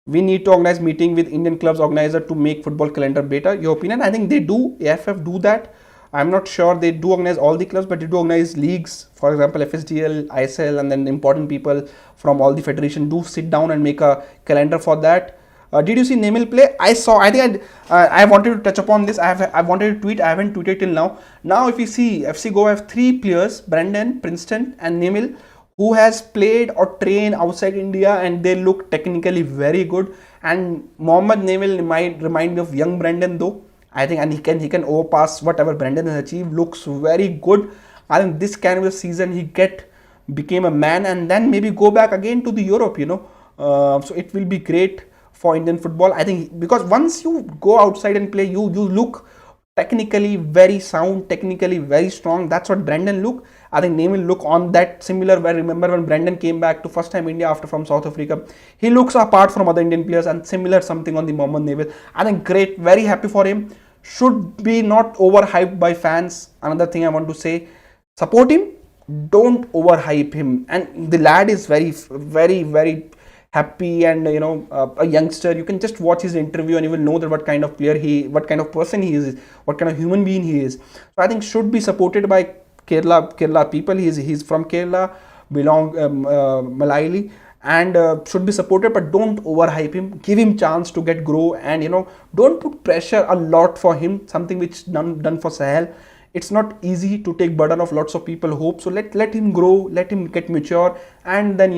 We need to organize meeting with Indian clubs organizer to make football calendar better. Your opinion? I think they do. AFF do that. I'm not sure they do organize all the clubs, but they do organize leagues. For example, FSDL, ISL, and then important people from all the federation do sit down and make a calendar for that. Did you see Nemil play? I saw. I think I wanted to touch upon this. I wanted to tweet. I haven't tweeted till now. Now, if you see, FC Goa have three players: Brandon, Princeton, and Nemil, who has played or trained outside India, and they look technically very good. And Mohammad Nemil might remind me of young Brandon though. I think, and he can overpass whatever Brandon has achieved. Looks very good. I think this can be a season he became a man, and then maybe go back again to the Europe. So it will be great for Indian football. I think because once you go outside and play, you look technically very sound, technically very strong. That's what Brandon look. I think Name will look on that similar. Where remember when Brandon came back to first time India after from South Africa, he looks apart from other Indian players, and similar something on the Mohammad Neville. I think great, very happy for him. Should be not overhyped by fans. Another thing I want to say, support him, don't overhype him. And the lad is very, very, very happy, and a youngster. You can just watch his interview and you will know that what kind of player what kind of person he is, what kind of human being he is. So I think should be supported by Kerala people. He's from Kerala, belong Malayali, and should be supported, but don't overhype him. Give him chance to grow, and don't put pressure a lot for him. Something which done for Sahel. It's not easy to take burden of lots of people hope. So let him grow, let him get mature, and then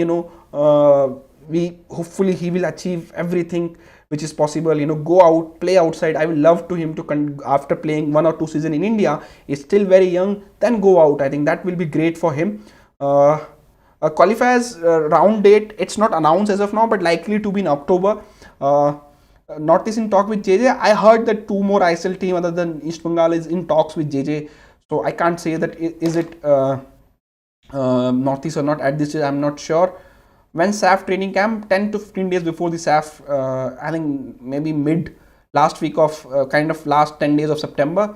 we hopefully he will achieve everything which is possible. Go out, play outside. I will love to him to after playing 1 or 2 seasons in India, is still very young, then go out. I think that will be great for him. Qualifiers round date, it's not announced as of now, but likely to be in October. Northeast in talk with JJ. I heard that 2 more ISL team other than East Bengal is in talks with JJ. So I can't say that is it Northeast or not at this stage. I'm not sure. when SAF training camp? 10 to 15 days before the SAF, I think maybe mid last week of kind of last 10 days of September.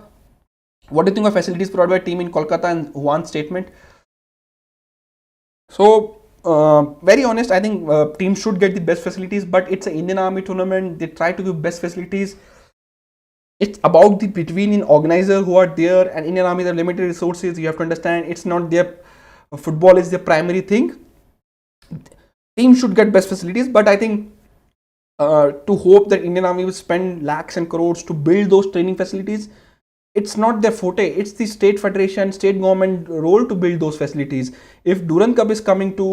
What do you think of facilities provided by team in Kolkata and Juan's statement? So, very honest, I think teams should get the best facilities, but it's an Indian Army tournament. They try to give best facilities. It's about the between in organizer who are there, and Indian Army have limited resources. You have to understand it's not their football is their primary thing. Teams should get best facilities, but I think to hope that Indian Army will spend lakhs and crores to build those training facilities, it's not their forte. It's the state federation, state government role to build those facilities. If Durand Cup is coming to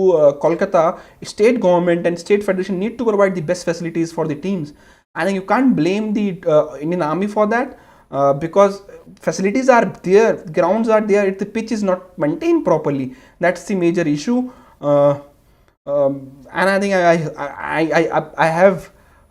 Kolkata, state government and state federation need to provide the best facilities for the teams. I think you can't blame the Indian Army for that because facilities are there, grounds are there, if the pitch is not maintained properly. That's the major issue. And I think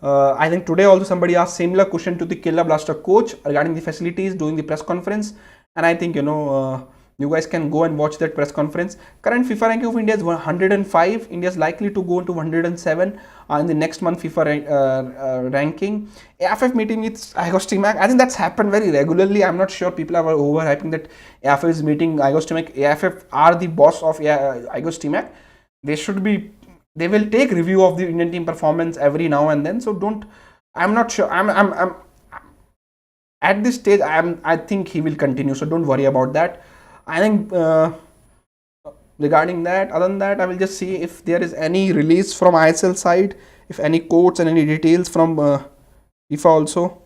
I think today also somebody asked similar question to the Kerala Blaster coach regarding the facilities during the press conference, and I think you guys can go and watch that press conference. Current FIFA ranking of India is 105. India is likely to go into 107 in the next month FIFA ranking. AFF meeting with Igor Stimac. I think that's happened very regularly. I'm not sure people are overhyping that AFF is meeting Igor Stimac. AFF are the boss of Igor Stimac. They will take review of the Indian team performance every now and then. So I'm not sure. I'm at this stage. I think he will continue. So don't worry about that. I think regarding that, other than that, I will just see if there is any release from ISL side, if any quotes and any details from FIFA also.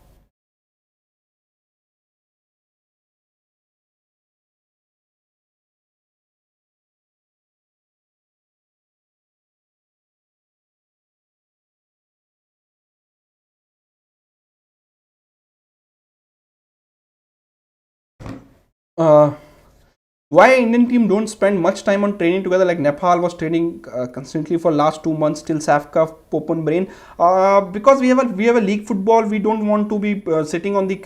Why Indian team don't spend much time on training together like Nepal was training constantly for last 2 months till SAFCA open brain? Because we have a league football. We don't want to be sitting on the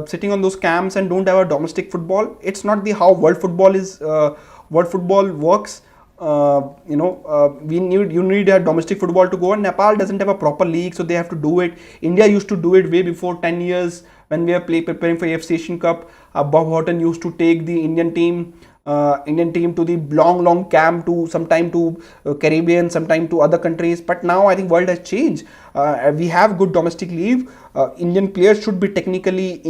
sitting on those camps and don't have a domestic football. It's not the how world football is world football works. You need a domestic football to go, and Nepal doesn't have a proper league, so they have to do it. India used to do it way before 10 years when we were preparing for AFC Asian Cup. Bob Horton used to take the Indian team to the long camp to sometime to Caribbean, sometime to other countries. But now I think world has changed. We have good domestic league. Indian players should be technically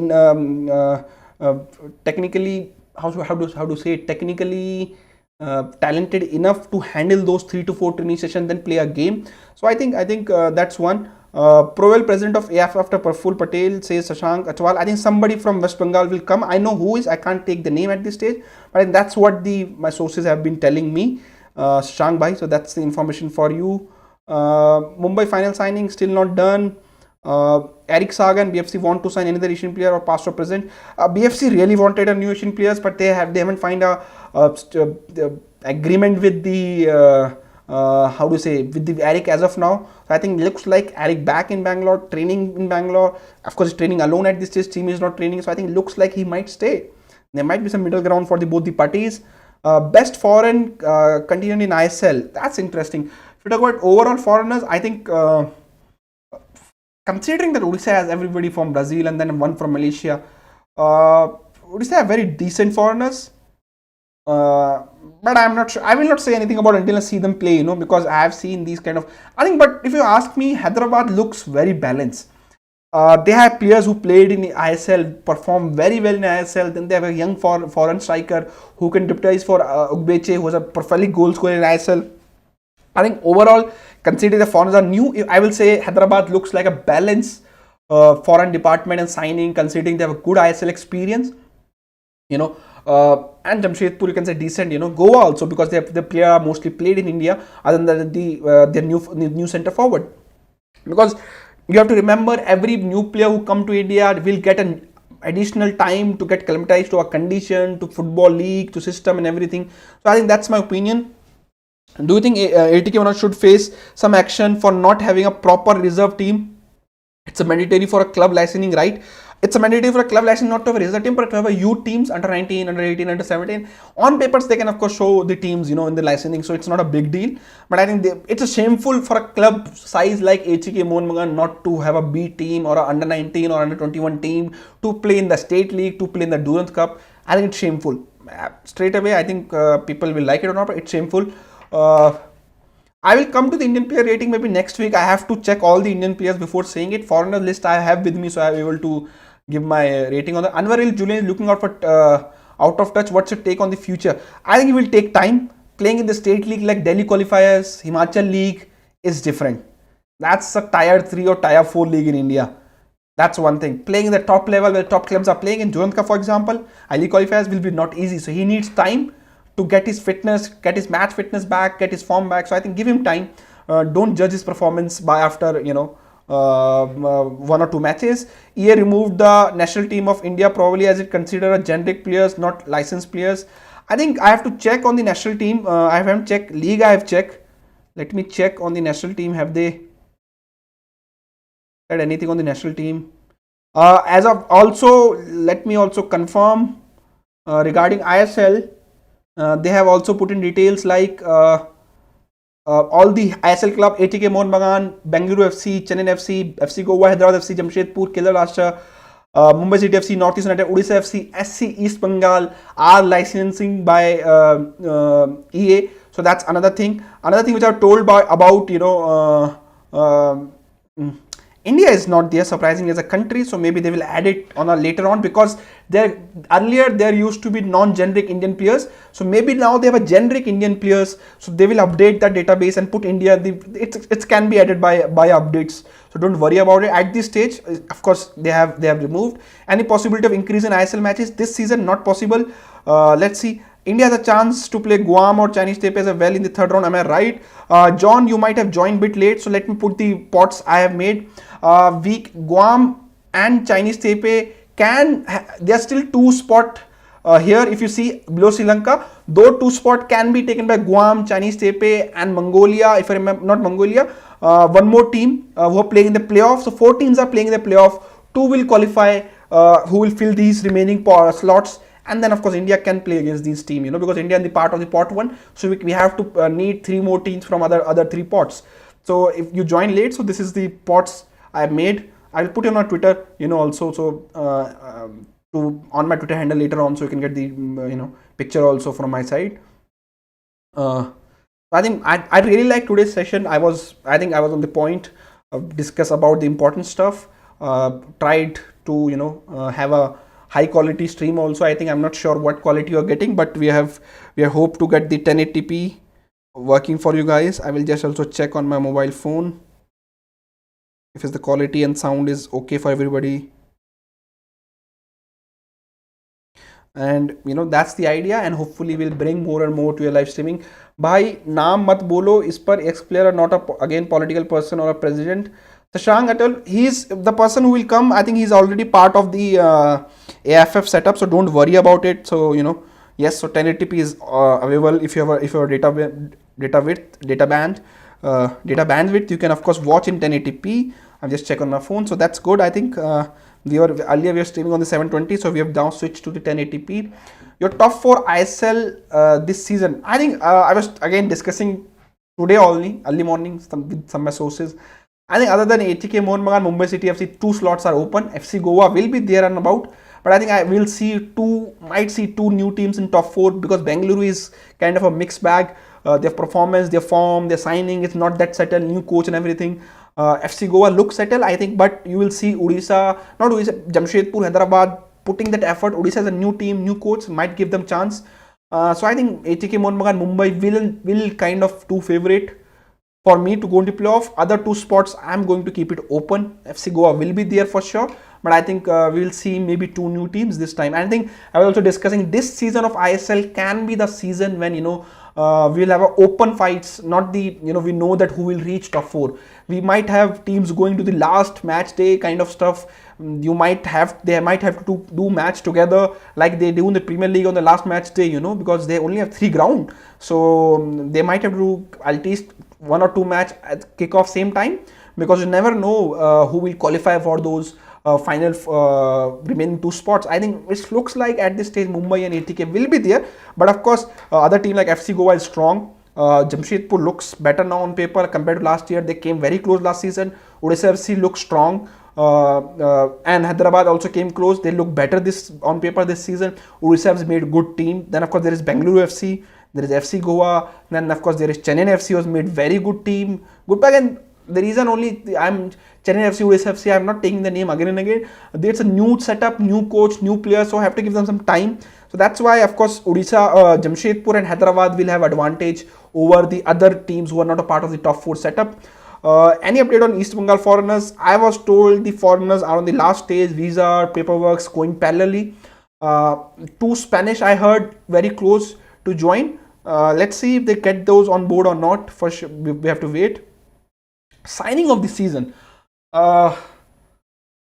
talented enough to handle those 3 to 4 training sessions, then play a game. So I think that's one. Provincial president of AF after Praful Patel says Shashank Achwal. I think somebody from West Bengal will come. I know who is. I can't take the name at this stage, but that's what my sources have been telling me. Shashank bhai. So that's the information for you. Mumbai final signing still not done. Eric Saga and BFC want to sign another Asian player or past or present. BFC really wanted a new Asian players, but they haven't find a agreement with the with the Eric as of now. So I think it looks like Eric back in Bangalore, training in Bangalore. Of course, training alone at this stage. Team is not training, so I think it looks like he might stay. There might be some middle ground for both the parties. Best foreign contingent in ISL. That's interesting. If you talk about overall foreigners, I think considering that Odisha has everybody from Brazil and then one from Malaysia, Odisha have very decent foreigners. But I'm not sure. I will not say anything about it until I see them play, because I have seen these kind of. I think, but if you ask me, Hyderabad looks very balanced. They have players who played in the ISL, perform very well in ISL. Then they have a young foreign striker who can deputize for Ugbeche, who was a prolific goal scorer in ISL. I think overall, considering the foreigners are new, I will say Hyderabad looks like a balanced foreign department and signing, considering they have a good ISL experience. And Jamshedpur, you can say decent. Goa also, because the player are mostly played in India, other than their new centre forward. Because you have to remember, every new player who come to India will get an additional time to get acclimatized to a condition, to football league, to system and everything. So I think that's my opinion. Do you think ATK should face some action for not having a proper reserve team? It's a mandatory for a club licensing, right? it's a mandatory for a club license not to have a reserve team, but to have a youth teams under 19, under 18, under 17. On papers, they can of course show the teams, in the licensing, so it's not a big deal. But I think it's a shameful for a club size like HK Mohun Bagan not to have a B team or a under 19 or under 21 team to play in the state league, to play in the Durand Cup. I think it's shameful. Straight away, I think people will like it or not, but it's shameful. I will come to the Indian player rating maybe next week. I have to check all the Indian players before saying it. Foreigner list I have with me, so I am able to give my rating on the Anwaril Julian is looking out for out of touch. What's your take on the future? I think it will take time. Playing in the state league like Delhi Qualifiers, Himachal League is different. That's a tier 3 or tier 4 league in India. That's one thing. Playing in the top level where top clubs are playing in Durand Cup, for example, Ali Qualifiers will be not easy. So he needs time to get his fitness, get his match fitness back, get his form back. So I think give him time. Don't judge his performance by after one or two matches. EA removed the national team of India probably as it considered a generic players, not licensed players. I think I have to check on the national team. I haven't checked league. I have checked. Let me check on the national team. Have they said anything on the national team? As of also, let me also confirm regarding ISL. They have also put in details like all the ISL club, ATK Mohun Bagan, Bengaluru FC, Chennai FC, FC Goa, Hyderabad FC, Jamshedpur, Khel Rashtra, Mumbai City FC, North East United, Odisha FC, SC East Bengal are licensing by EA. So that's another thing. Another thing which I've told about India is not there surprisingly as a country, so maybe they will add it on a later on, because earlier there used to be non-generic Indian players, so maybe now they have a generic Indian players, so they will update that database and put India. It can be added by updates, so don't worry about it at this stage. Of course, they have removed any possibility of increase in ISL matches this season. Not possible. Let's see. India has a chance to play Guam or Chinese Taipei as well in the third round. Am I right? John, you might have joined a bit late, so let me put the pots I have made. Guam and Chinese Taipei there are still 2 spots here. If you see below Sri Lanka, though 2 spots can be taken by Guam, Chinese Taipei and Mongolia. If I remember, not Mongolia, one more team who are playing in the playoff. So 4 teams are playing in the playoff. 2 will qualify, who will fill these remaining slots. And then of course India can play against these teams, because India is the part of the pot 1. So we have to need 3 more teams from other 3 pots. So if you join late, so this is the pots I have made. I will put it on Twitter, also. So on my Twitter handle later on, so you can get the picture also from my side. I think I really like today's session. I think I was on the point of discuss about the important stuff. Tried to have a high quality stream also. I think I'm not sure what quality you are getting, but we hope to get the 1080p working for you guys. I will just also check on my mobile phone if the quality and sound is okay for everybody. And that's the idea, and hopefully we'll bring more and more to your live streaming. Bhai, naam mat bolo, is par ex-player, not again political person or a president. Shashank Atal, he's the person who will come. I think he's already part of the AFF setup, so don't worry about it. So yes, so 1080p is available. If you have data bandwidth, you can of course watch in 1080p. I'm just checking on my phone, so that's good. I think earlier we were streaming on the 720, so we have now switched to the 1080p. Your top 4 ISL this season. I think I was again discussing today only, early morning, with some of my sources. I think other than ATK Mohun Bagan, Mumbai City FC, 2 slots are open. FC Goa will be there and about, but I think I will might see 2 new teams in top 4, because Bengaluru is kind of a mixed bag. Their performance, their form, their signing is not that settled, new coach and everything. FC Goa looks settled, I think, but you will see Jamshedpur, Hyderabad putting that effort. Odisha is a new team, new coach, might give them chance. So I think ATK Mohun Bagan, Mumbai will kind of 2 favorite for me to go into playoff. Other 2 spots, I'm going to keep it open. FC Goa will be there for sure, but I think we will see maybe 2 new teams this time. And I think I was also discussing this season of ISL can be the season when we'll have open fights, not the we know that who will reach top 4. We might have teams going to the last match day kind of stuff. They might have to do match together like they do in the Premier League on the last match day, because they only have 3 ground. So they might have to do at least 1 or 2 match at kickoff same time, because you never know who will qualify for those final remaining 2 spots. I think it looks like at this stage Mumbai and ATK will be there, but of course other team like FC Goa is strong. Jamshedpur looks better now on paper compared to last year. They came very close last season. Odisha FC looks strong. And Hyderabad also came close. They look better this on paper this season. Odisha has made a good team. Then of course there is Bengaluru FC, there is FC Goa, then of course there is Chennai FC has made very good team. Good back, and the reason only I'm Chennai FC, Odisha FC, I'm not taking the name again and again. There's a new setup, new coach, new players, so I have to give them some time. So that's why of course Odisha, Jamshedpur and Hyderabad will have advantage over the other teams who are not a part of the top 4 setup. Any update on East Bengal foreigners? I was told the foreigners are on the last stage, visa, paperwork's going parallelly. 2 Spanish I heard very close to join. Let's see if they get those on board or not. For sure, we have to wait. Signing of the season. I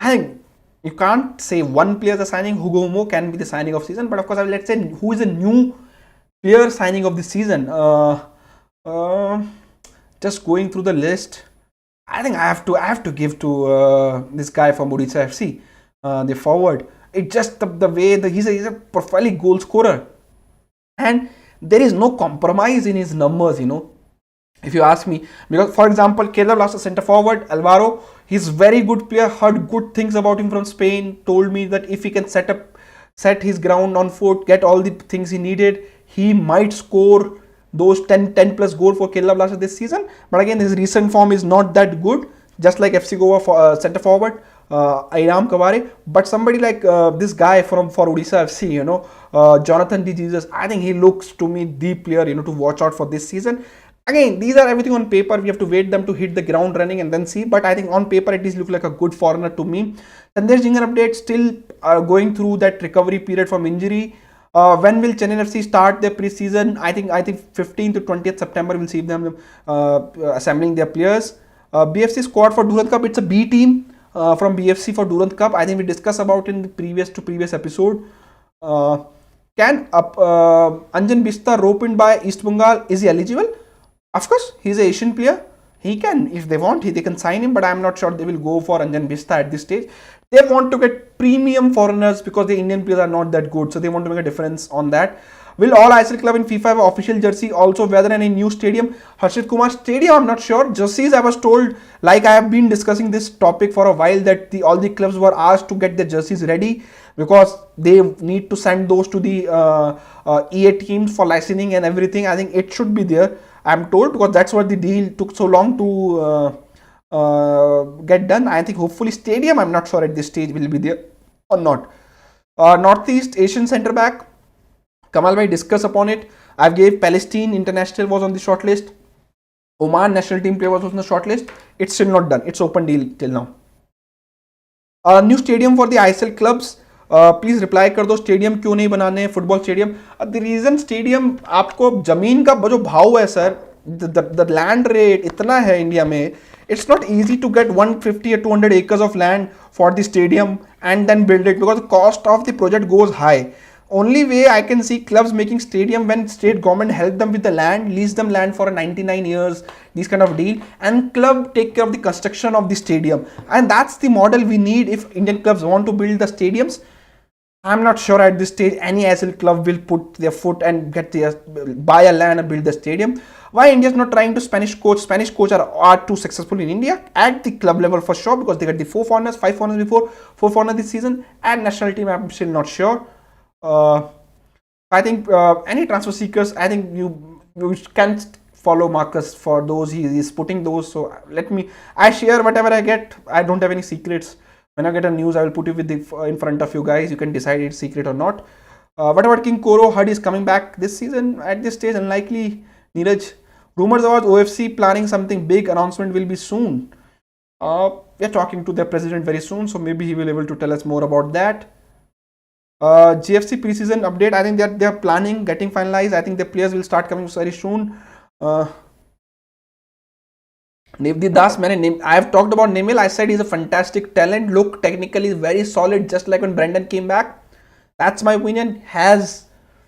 think you can't say one player is signing. Hugo Mo can be the signing of season, but of course, let's say who is a new player signing of the season. Just going through the list, I think I have to give to this guy from Odisha FC, the forward. It's just the way that he's a profiling goal scorer, and there is no compromise in his numbers, if you ask me. Because for example, Kerala Blaster centre forward Alvaro, he's very good player. Heard good things about him from Spain. Told me that if he can set his ground on foot, get all the things he needed, he might score those 10 plus goal for Kerala Blasters this season. But again, his recent form is not that good, just like FC Goa for centre forward Airam Kaware. But somebody like this guy for Odisha FC, Jonathan D. Jesus, I think he looks to me the player to watch out for this season. Again, these are everything on paper. We have to wait them to hit the ground running and then see. But I think on paper it is look like a good foreigner to me. Sandesh Jinger update, still going through that recovery period from injury. When will Chennai FC start their preseason? I think 15th to 20th September we'll see them assembling their players. BFC squad for Durand Cup, it's a B team from BFC for Durand Cup. I think we discussed about in the previous episode. Can Anjan Bista rope in by East Bengal? Is he eligible? Of course, he's an Asian player. He can, if they want, they can sign him, but I'm not sure they will go for Anjan Bista at this stage. They want to get premium foreigners because the Indian players are not that good, so they want to make a difference on that. Will all Isl club in FIFA have official jersey? Also, whether any new stadium? Harshit Kumar, stadium, I'm not sure. Jerseys, I was told, like I have been discussing this topic for a while, that all the clubs were asked to get their jerseys ready because they need to send those to the EA teams for licensing and everything. I think it should be there, I'm told, because that's what the deal took so long to get done. I think hopefully stadium, I'm not sure at this stage will be there or not. Northeast Asian centre back, Kamal bhai discuss upon it. I've gave Palestine international was on the shortlist. Oman national team player was on the shortlist. It's still not done. It's open deal till now. New stadium for the ISL clubs. Please reply कर दो, stadium क्यों नहीं बनाने हैं football stadium? The reason stadium, आपको जमीन का जो भाव है सर, द लैंड रेट इतना है इंडिया में, it's not easy to get 150 or 200 acres of land for the stadium and then build it because the cost of the project goes high. Only way I can see clubs making stadium when state government help them with the land, lease them land for 99 years, this kind of deal, and club take care of the construction of the stadium. And that's the model we need if Indian clubs want to build the stadiums. I'm not sure at this stage any ISL club will put their foot and buy a land and build the stadium. Why India is not trying to Spanish coach? Spanish coach are too successful in India at the club level for sure because they got the 4 foreigners, 5 foreigners before, 4 foreigners this season, and national team I'm still not sure. I think any transfer seekers, I think you can follow Marcus for those. He is putting those. So I share whatever I get. I don't have any secrets. When I get a news, I will put it in front of you guys. You can decide it's secret or not. What about King Koro? Hud is coming back this season. At this stage, unlikely. Neeraj, rumors about OFC planning something big. Announcement will be soon. We are talking to their president very soon, so maybe he will be able to tell us more about that. GFC preseason update. I think they are planning, getting finalized. I think the players will start coming very soon. Nevdi Das, I have talked about Nemil. I said he's a fantastic talent. Look, technically very solid, just like when Brendan came back. That's my opinion.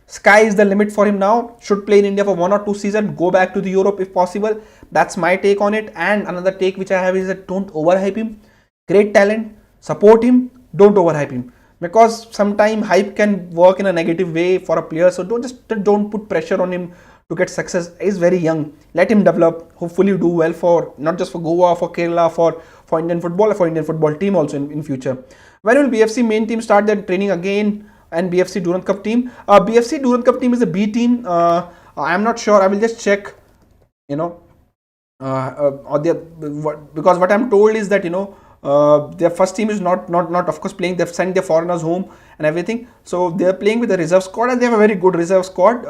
Sky is the limit for him now. Should play in India for 1 or 2 seasons. Go back to the Europe if possible. That's my take on it. And another take which I have is that don't overhype him. Great talent. Support him, don't overhype him, because sometimes hype can work in a negative way for a player. So don't put pressure on him to get success. He's very young. Let him develop. Hopefully do well for not just for Goa, for Kerala, for Indian football, for Indian football team also in future. When will BFC main team start their training again? And BFC Durand Cup team. BFC Durand Cup team is a B team. I'm not sure. I will just check. You know, because what I'm told is that their first team is not of course playing. They've sent their foreigners home and everything, so they're playing with the reserve squad, and they have a very good reserve squad.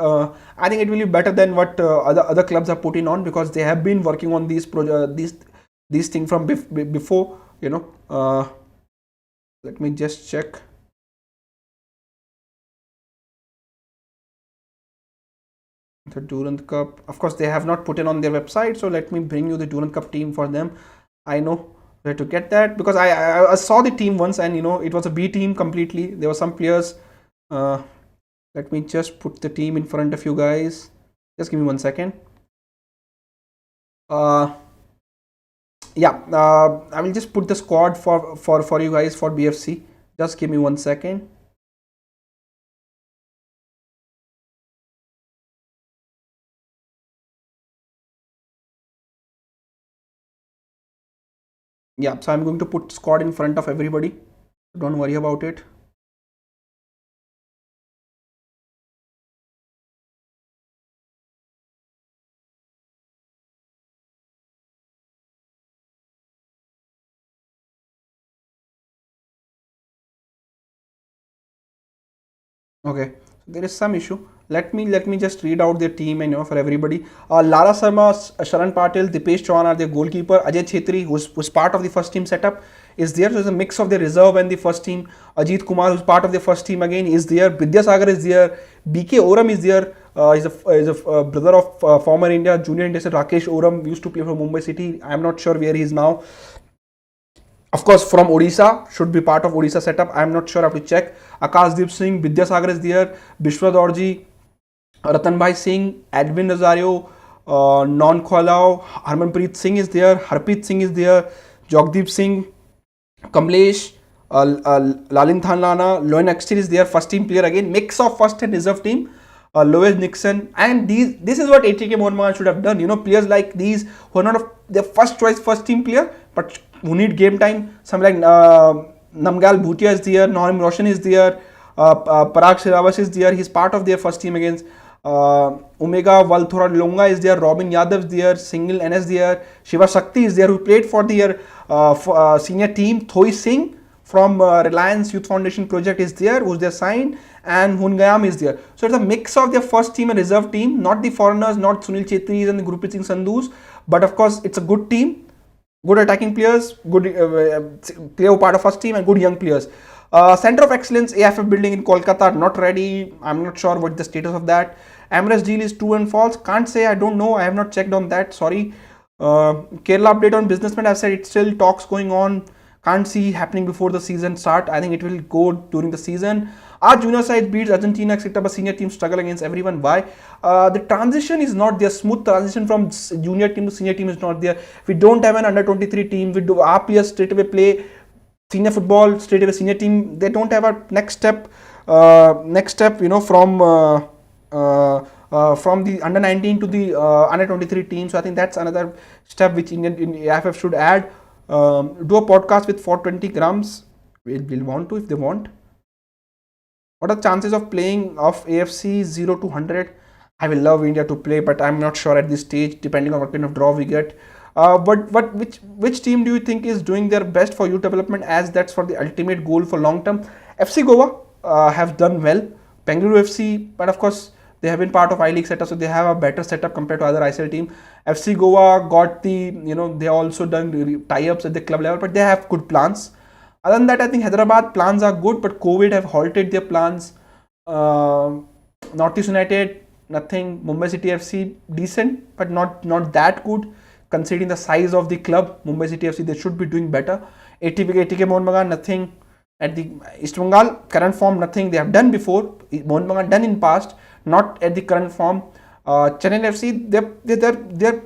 I think it will be better than what other clubs are putting on, because they have been working on these things from before. Let me just check. The Durand Cup, of course they have not put it on their website, so let me bring you the Durand Cup team for them. I know where to get that, because I saw the team once, and it was a B team completely. There were some players. Let me just put the team in front of you guys. Just give me 1 second. Yeah, I will just put the squad for you guys for BFC. Just give me 1 second. Yeah, so I'm going to put squad in front of everybody. Don't worry about it. Okay, so there is some issue. Let me just read out their team, and for everybody. Lara Sharma, Sharan Patil, Dipesh Chauhan are their goalkeeper. Ajay Chhetri, who's part of the first team setup, is there. So there's a mix of the reserve and the first team. Ajit Kumar, who's part of the first team again, is there. Vidyasagar is there. BK Oram is there. He's a brother of former junior India Rakesh Oram, used to play for Mumbai City. I'm not sure where he is now. Of course, from Odisha, should be part of Odisha setup. I'm not sure, I have to check. Akashdeep Singh, Vidyasagar is there. Bishwa Dorji, Ratanbhai Singh, Edwin Rosario, Non Khwalau, Harmanpreet Singh is there. Harpreet Singh is there. Jagdeep Singh, Kamlesh, Lalin Thanlana, Loen Axter is there. First team player again. Mix of first and reserve team. Lois Nixon, and this is what ATK Mohun should have done. Players like these who are not their first choice first team player, but who need game time. Some like Namgal Bhutia is there, Narim Roshan is there, Parag Srivastav is there. He's part of their first team against. Omega Valthora Longa is there, Robin Yadav is there, Single NS there, Shiva Shakti is there, who played for their senior team. Thoi Singh from Reliance Youth Foundation project is there, who's their signed, and Hungayam is there. So it's a mix of their first team and reserve team, not the foreigners, not Sunil Chetris and the Gurpreet Singh Sandhus, but of course it's a good team, good attacking players, good player part of first team, and good young players. Center of Excellence AFF building in Kolkata, not ready. I'm not sure what the status of that. Amres deal is true and false. Can't say, I don't know. I have not checked on that. Sorry. Kerala update on businessman. I've said it's still talks going on. Can't see happening before the season start. I think it will go during the season. Our junior side beats Argentina, etc. Senior team struggle against everyone. Why? The transition is not there. Smooth transition from junior team to senior team is not there. We don't have an under 23 team. We do our players straight away play senior football, straight away senior team. They don't have a next step. From the under 19 to the under 23 team. So I think that's another step which Indian AFF should add. Do a podcast with 420 grams. We'll want to if they want. What are the chances of playing of AFC 0 to 100? I will love India to play, but I'm not sure at this stage, depending on what kind of draw we get. Which team do you think is doing their best for youth development, as that's for the ultimate goal for long term? FC Goa have done well. Bengaluru FC, but of course they have been part of I-League setup, so they have a better setup compared to other ISL team. FC Goa got the, they also done tie-ups at the club level, but they have good plans. Other than that, I think Hyderabad plans are good, but COVID have halted their plans. Northeast United, nothing. Mumbai City FC, decent, but not that good. Considering the size of the club, Mumbai City FC, they should be doing better. ATK Mohun Bagan, nothing. At the East Bengal, current form, nothing. They have done before. Mohun Bagan done in past, not at the current form. Chennai FC, their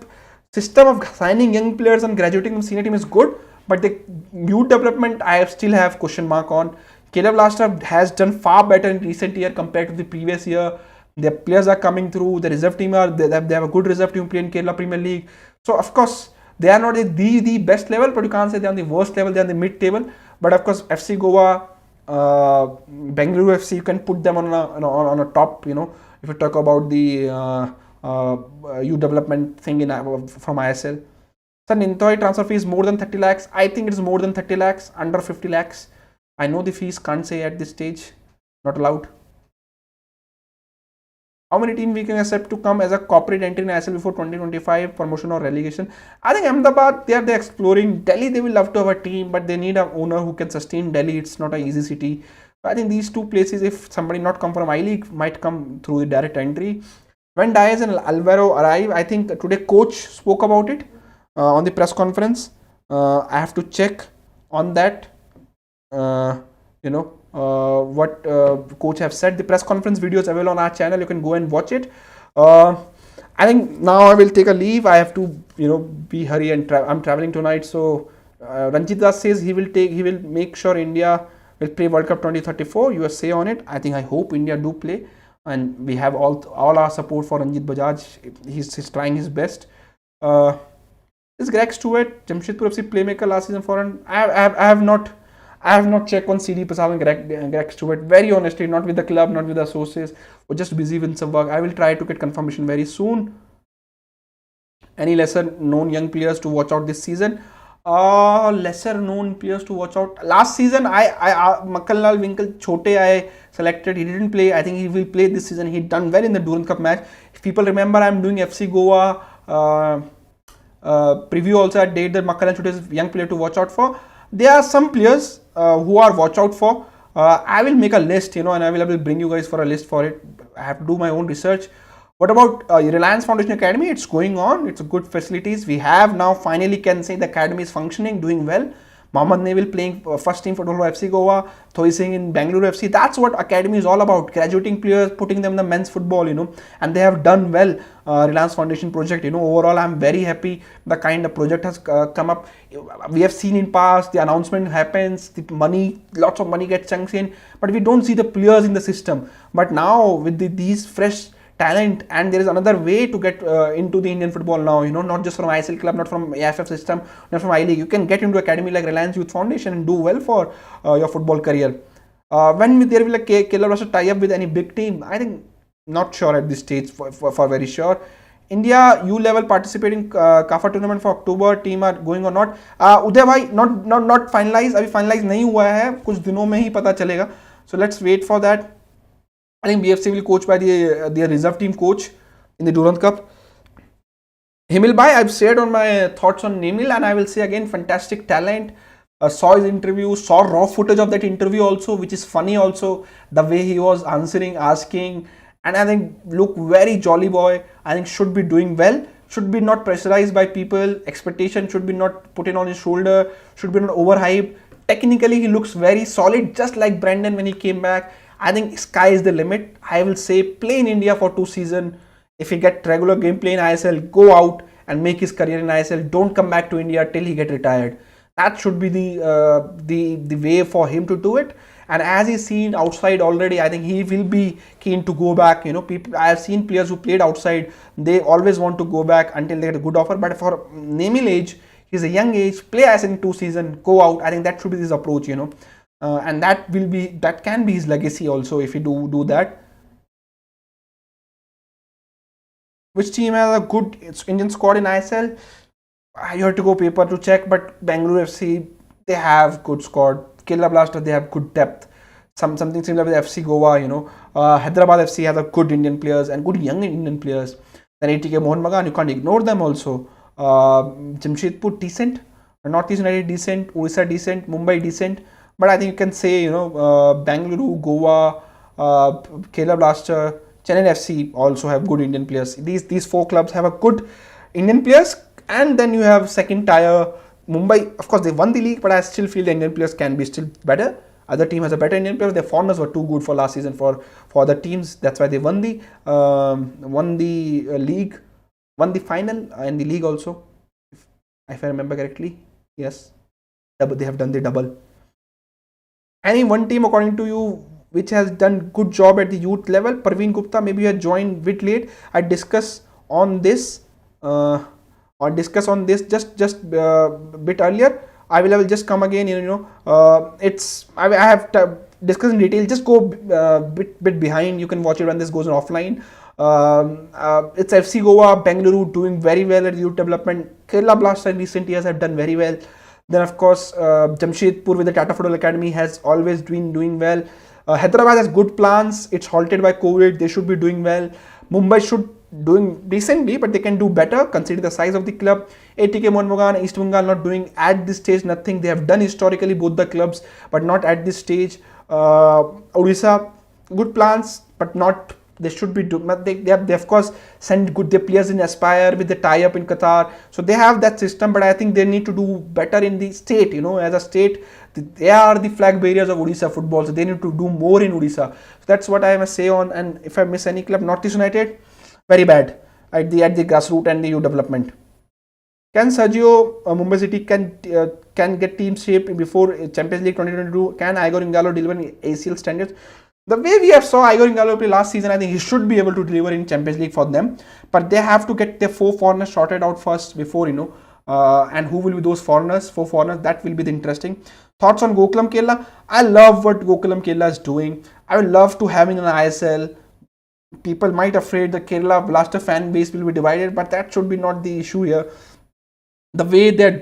system of signing young players and graduating from senior team is good, But the youth development, I still have question mark on. Kerala Blaster has done far better in recent year compared to the previous year. Their players are coming through. The reserve team they have a good reserve team playing Kerala Premier League. So of course they are not the best level, but you can't say they are on the worst level. They are on the mid table. But of course FC Goa, Bengaluru FC, you can put them on a top. If you talk about the youth development thing from ISL. So Nintoy transfer fee is more than 30 lakhs. I think it is more than 30 lakhs, under 50 lakhs. I know the fees, can't say at this stage, not allowed. How many teams we can accept to come as a corporate entry in ISL before 2025 promotion or relegation? I think Ahmedabad, they're exploring. Delhi, they will love to have a team, but they need an owner who can sustain Delhi. It's not an easy city. I think these two places, if somebody not come from I-League, might come through the direct entry. When Diaz and Alvaro arrive, I think today coach spoke about it on the press conference. I have to check on that. What coach have said. The press conference video is available on our channel. You can go and watch it. I think now I will take a leave. I have to be hurry and I'm traveling tonight. So Ranjit Das says he will make sure India will play World Cup 2034. USA on it. I hope India do play, and we have all our support for Ranjit Bajaj. He's trying his best. Is Greg Stewart Jamshedpur FC playmaker last season for an? I have not checked on CD Prasad and Greg Stewart. Very honestly, not with the club, not with the sources. We're just busy with some work. I will try to get confirmation very soon. Any lesser known young players to watch out this season? Lesser known players to watch out. Last season, I Makanlal Winkle Chote I selected. He didn't play. I think he will play this season. He done well in the Durand Cup match. If people remember, I'm doing FC Goa preview also at date that Makanlal Chote is a young player to watch out for. There are some players who are watch out for. I will make a list, and I will bring you guys for a list for it. I have to do my own research. What about Reliance Foundation Academy? It's going on. It's a good facilities. We have now finally can say the academy is functioning, doing well. Mohammad Neville playing first team for FC Goa, Thoi Singh in Bengaluru FC. That's what academy is all about. Graduating players, putting them in the men's football, and they have done well. Reliance Foundation project, overall I'm very happy the kind of project has come up. We have seen in past the announcement happens, the money, lots of money gets chunks in, but we don't see the players in the system. But now with these fresh talent, and there is another way to get into the Indian football now, not just from ISL club, not from AFF system, not from I-League. You can get into academy like Reliance Youth Foundation and do well for your football career. When there will a Kerala Blaster tie up with any big team, I think not sure at this stage for very sure. India U level participating Kafa tournament for October team are going or not. उदय भाई not finalized, अभी finalize नहीं हुआ है, कुछ दिनों में ही पता चलेगा. So let's wait for that. I think BFC will coach by their reserve team coach in the Durand Cup. Himil Bhai, I've shared on my thoughts on Himil, and I will say again, fantastic talent. Saw his interview, saw raw footage of that interview also, which is funny also, the way he was answering, asking, and I think look very jolly boy. I think should be doing well, should be not pressurized by people, expectation should be not put in on his shoulder, should be not overhyped. Technically he looks very solid, just like Brandon when he came back. I think sky is the limit. I will say play in India for 2 seasons. If he get regular gameplay in ISL, go out and make his career in ISL. Don't come back to India till he get retired. That should be the way for him to do it. And as he's seen outside already, I think he will be keen to go back. People, I have seen players who played outside. They always want to go back until they get a good offer. But for Nemil age, he's a young age. Play ISL in 2 seasons. Go out. I think that should be his approach. And that can be his legacy also if he do that. Which team has a good Indian squad in ISL? You have to go paper to check, but Bengaluru FC, they have good squad. Kerala Blaster, they have good depth. Something similar with FC Goa, Hyderabad FC has a good Indian players and good young Indian players. Then ATK Mohan Bagan, you can't ignore them also. Jamshedpur decent, Northeast United decent, Odisha decent, Mumbai decent. But I think you can say, Bengaluru, Goa, Kerala Blaster, Chennai FC also have good Indian players. These 4 clubs have a good Indian players, and then you have second tier Mumbai. Of course, they won the league, but I still feel the Indian players can be still better. Other team has a better Indian player. Their foreigners were too good for last season for other teams. That's why they won the league, won the final and the league also, if I remember correctly. Yes. They have done the double. Any one team according to you which has done good job at the youth level? Parveen Gupta, maybe you have joined bit late. I discuss on this uh, or discuss on this just bit earlier. I will just come again. It's I have discussed in detail. Just go bit behind. You can watch it when this goes on offline. It's FC Goa, Bengaluru doing very well at youth development. Kerala Blasters in recent years have done very well. Then of course Jamshedpur with the Tata Football Academy has always been doing well. Hyderabad has good plans. It's halted by COVID. They should be doing well. Mumbai should doing decently, but they can do better considering the size of the club. ATK Mohun East Bengal not doing at this stage nothing. They have done historically both the clubs, but not at this stage. Odisha, good plans, but not. They should be doing. They of course send good their players in Aspire with the tie-up in Qatar, so they have that system. But I think they need to do better in the state. As a state, they are the flag bearers of Odisha football, so they need to do more in Odisha. So that's what I must say on. And if I miss any club, Northeast United, very bad at the grassroots and the youth development. Can Sergio Mumbai City can get team shape before Champions League 2022? Can Igor Ingalo deliver in ACL standards? The way we have saw Igor Ingalo play last season, I think he should be able to deliver in Champions League for them. But they have to get their 4 foreigners sorted out first before, and who will be those foreigners, 4 foreigners, that will be the interesting. Thoughts on Gokulam Kerala? I love what Gokulam Kerala is doing. I would love to have in an ISL. People might afraid the Kerala Blaster fan base will be divided, but that should be not the issue here. The way they're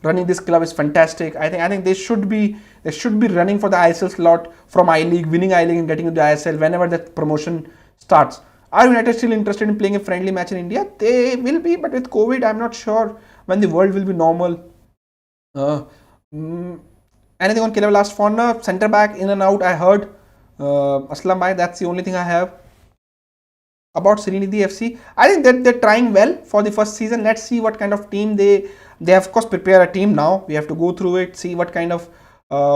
running this club is fantastic. I think they should be running for the ISL slot from I-League, winning I-League and getting into the ISL whenever that promotion starts. Are United still interested in playing a friendly match in India? They will be, but with COVID, I'm not sure when the world will be normal. Anything on Kerala last foreigner? Centre back in and out, I heard. Aslam Bhai, that's the only thing I have. About Srinidhi FC, I think that they're trying well for the first season. Let's see what kind of team they of course prepare a team now. We have to go through it, see what kind of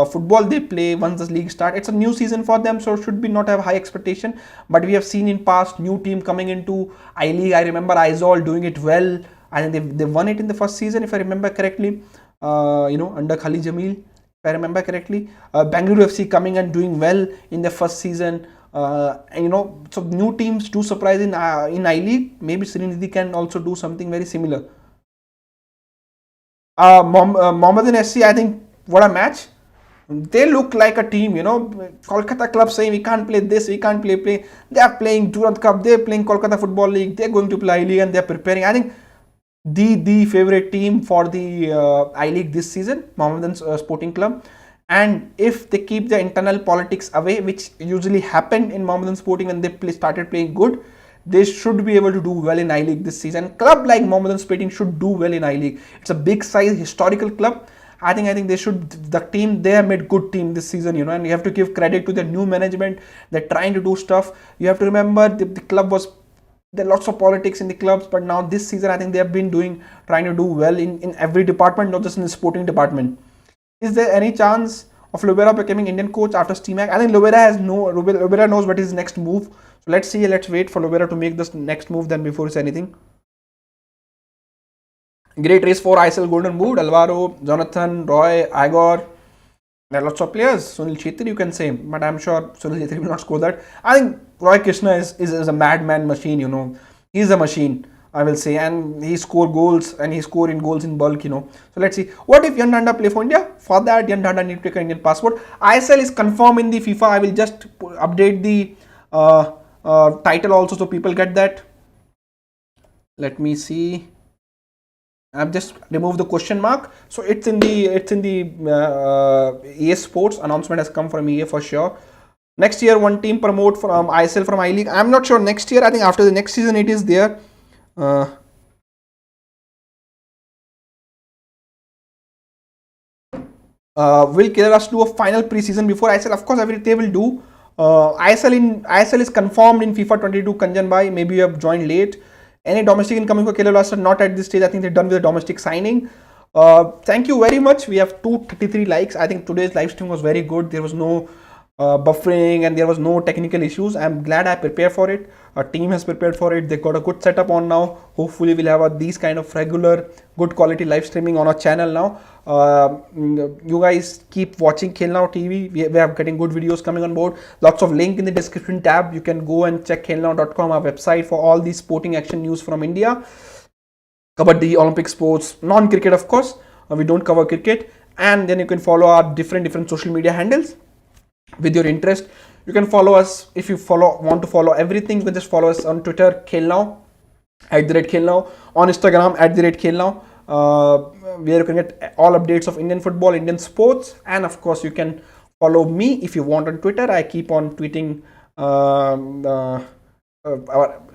football they play once the league starts. It's a new season for them, so should be not have high expectation. But we have seen in past new team coming into I-League. I remember Isl doing it well. I think they won it in the first season if I remember correctly. Under Khalid Jamil, if I remember correctly. Bengaluru FC coming and doing well in the first season. So new teams do surprise in I-League. Maybe Srinidhi can also do something very similar. Mohammedan SC, I think what a match. They look like a team, Kolkata club saying we can't play this, we can't play. They are playing Durand Cup, they're playing Kolkata Football League, they're going to play I-League and they're preparing. I think the favorite team for the I-League this season, Mohammedan Sporting Club. And if they keep the internal politics away, which usually happened in Mohammedan Sporting when they started playing good, they should be able to do well in I-League this season. Club like Mohammedan Sporting should do well in I-League. It's a big size historical club. I think they should. The team, they have made good team this season, and you have to give credit to the new management. They're trying to do stuff. You have to remember the club there are lots of politics in the clubs, but now this season I think they have been trying to do well in every department, not just in the sporting department. Is there any chance of Lobera becoming Indian coach after Steamac? I think Lobera knows what his next move. So let's see. Let's wait for Lobera to make this next move then before it's anything. Great race for Isl Golden Boot. Alvaro, Jonathan, Roy, Igor. There are lots of players. Sunil Chhetri you can say, but I'm sure Sunil Chhetri will not score that. I think Roy Krishna is a madman machine. He's a machine, I will say, and he scored goals and he scored in goals in bulk, So let's see. What if Yan Dhanda play for India? For that, Yan Dhanda need to take an Indian passport. ISL is confirmed in the FIFA. I will just update the title also so people get that. Let me see. I've just removed the question mark. So it's in the EA Sports. Announcement has come from EA for sure. Next year, one team promote from ISL from I-League. I'm not sure next year. I think after the next season it is there. Will Kerala do a final pre-season before ISL? Of course, they will do. ISL is confirmed in FIFA 22 Kanjanbai. Maybe you have joined late. Any domestic incoming for Kerala Blaster? Not at this stage. I think they're done with the domestic signing. Thank you very much. We have 233 likes. I think today's live stream was very good. There was no buffering, and there was no technical issues. I'm glad I prepared for it. Our team has prepared for it. They got a good setup on now. Hopefully we'll have these kind of regular good quality live streaming on our channel now. You guys keep watching Khel Now TV. We have getting good videos coming on board. Lots of link in the description tab. You can go and check khelnow.com, our website, for all these sporting action news from India. Kabaddi, Olympic sports, non-cricket of course. We don't cover cricket. And then you can follow our different social media handles with your interest. You can follow us. If you want to follow everything, you can just follow us on Twitter, Khel Now, @Khel Now, on Instagram, @Khel Now, where you can get all updates of Indian football, Indian sports, and of course you can follow me if you want on Twitter. I keep on tweeting our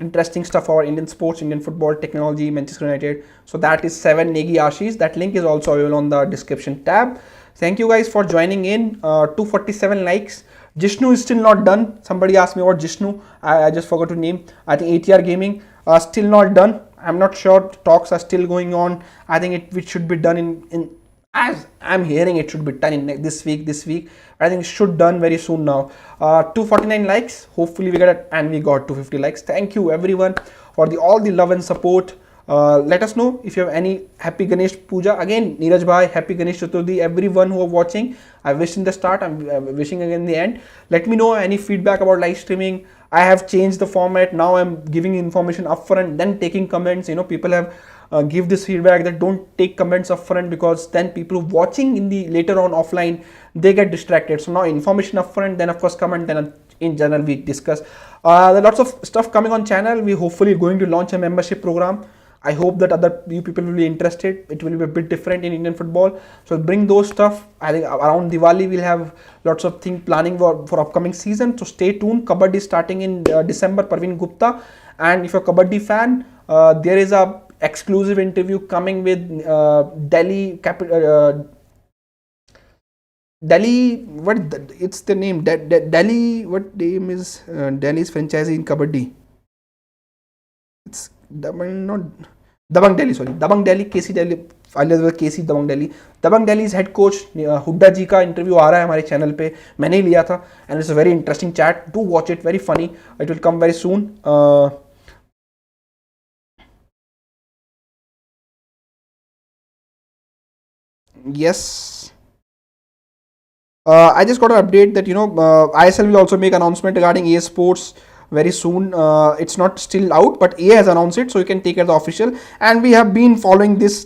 interesting stuff, our Indian sports, Indian football, technology, Manchester United. So that is 7 Negi Ashish. That link is also available on the description tab. Thank you guys for joining in. 247 likes. Jishnu is still not done. Somebody asked me about Jishnu. I just forgot to name. I think ATR Gaming still not done. I'm not sure. Talks are still going on. I think it should be done in as I'm hearing, it should be done in this week. I think it should done very soon now. 249 likes. Hopefully we get it, and we got 250 likes. Thank you everyone for all the love and support. Let us know if you have any. Happy Ganesh Puja again, Neeraj bhai. Happy Ganesh Chaturthi, everyone who are watching. I wish in the start, I'm wishing again in the end. Let me know any feedback about live streaming. I have changed the format. Now I'm giving information upfront, then taking comments. People have give this feedback that don't take comments upfront, because then people watching in the later on offline, they get distracted. So now information upfront, then of course comment, then in general we discuss. There are lots of stuff coming on channel. We hopefully going to launch a membership program. I hope that you people will be interested. It will be a bit different in Indian football. So bring those stuff. I think around Diwali we'll have lots of things planning for upcoming season. So stay tuned. Kabaddi starting in December. Parveen Gupta. And if you're a Kabaddi fan, there is a exclusive interview coming with Delhi. What it's the name? Delhi. What name is Delhi's franchisee in Kabaddi? It's Dabang Delhi, sorry. Dabang Delhi, KC Delhi, KC Dabang Delhi. Dabang Delhi's head coach Hooda जी का interview आ रहा है हमारे channel पे. मैंने ही लिया था, and it's a very interesting chat. Do watch it, very funny. It will come very soon. Yes. I just got an update that ISL will also make announcement regarding EA Sports very soon. It's not still out, but EA has announced it, so you can take it as official. And we have been following this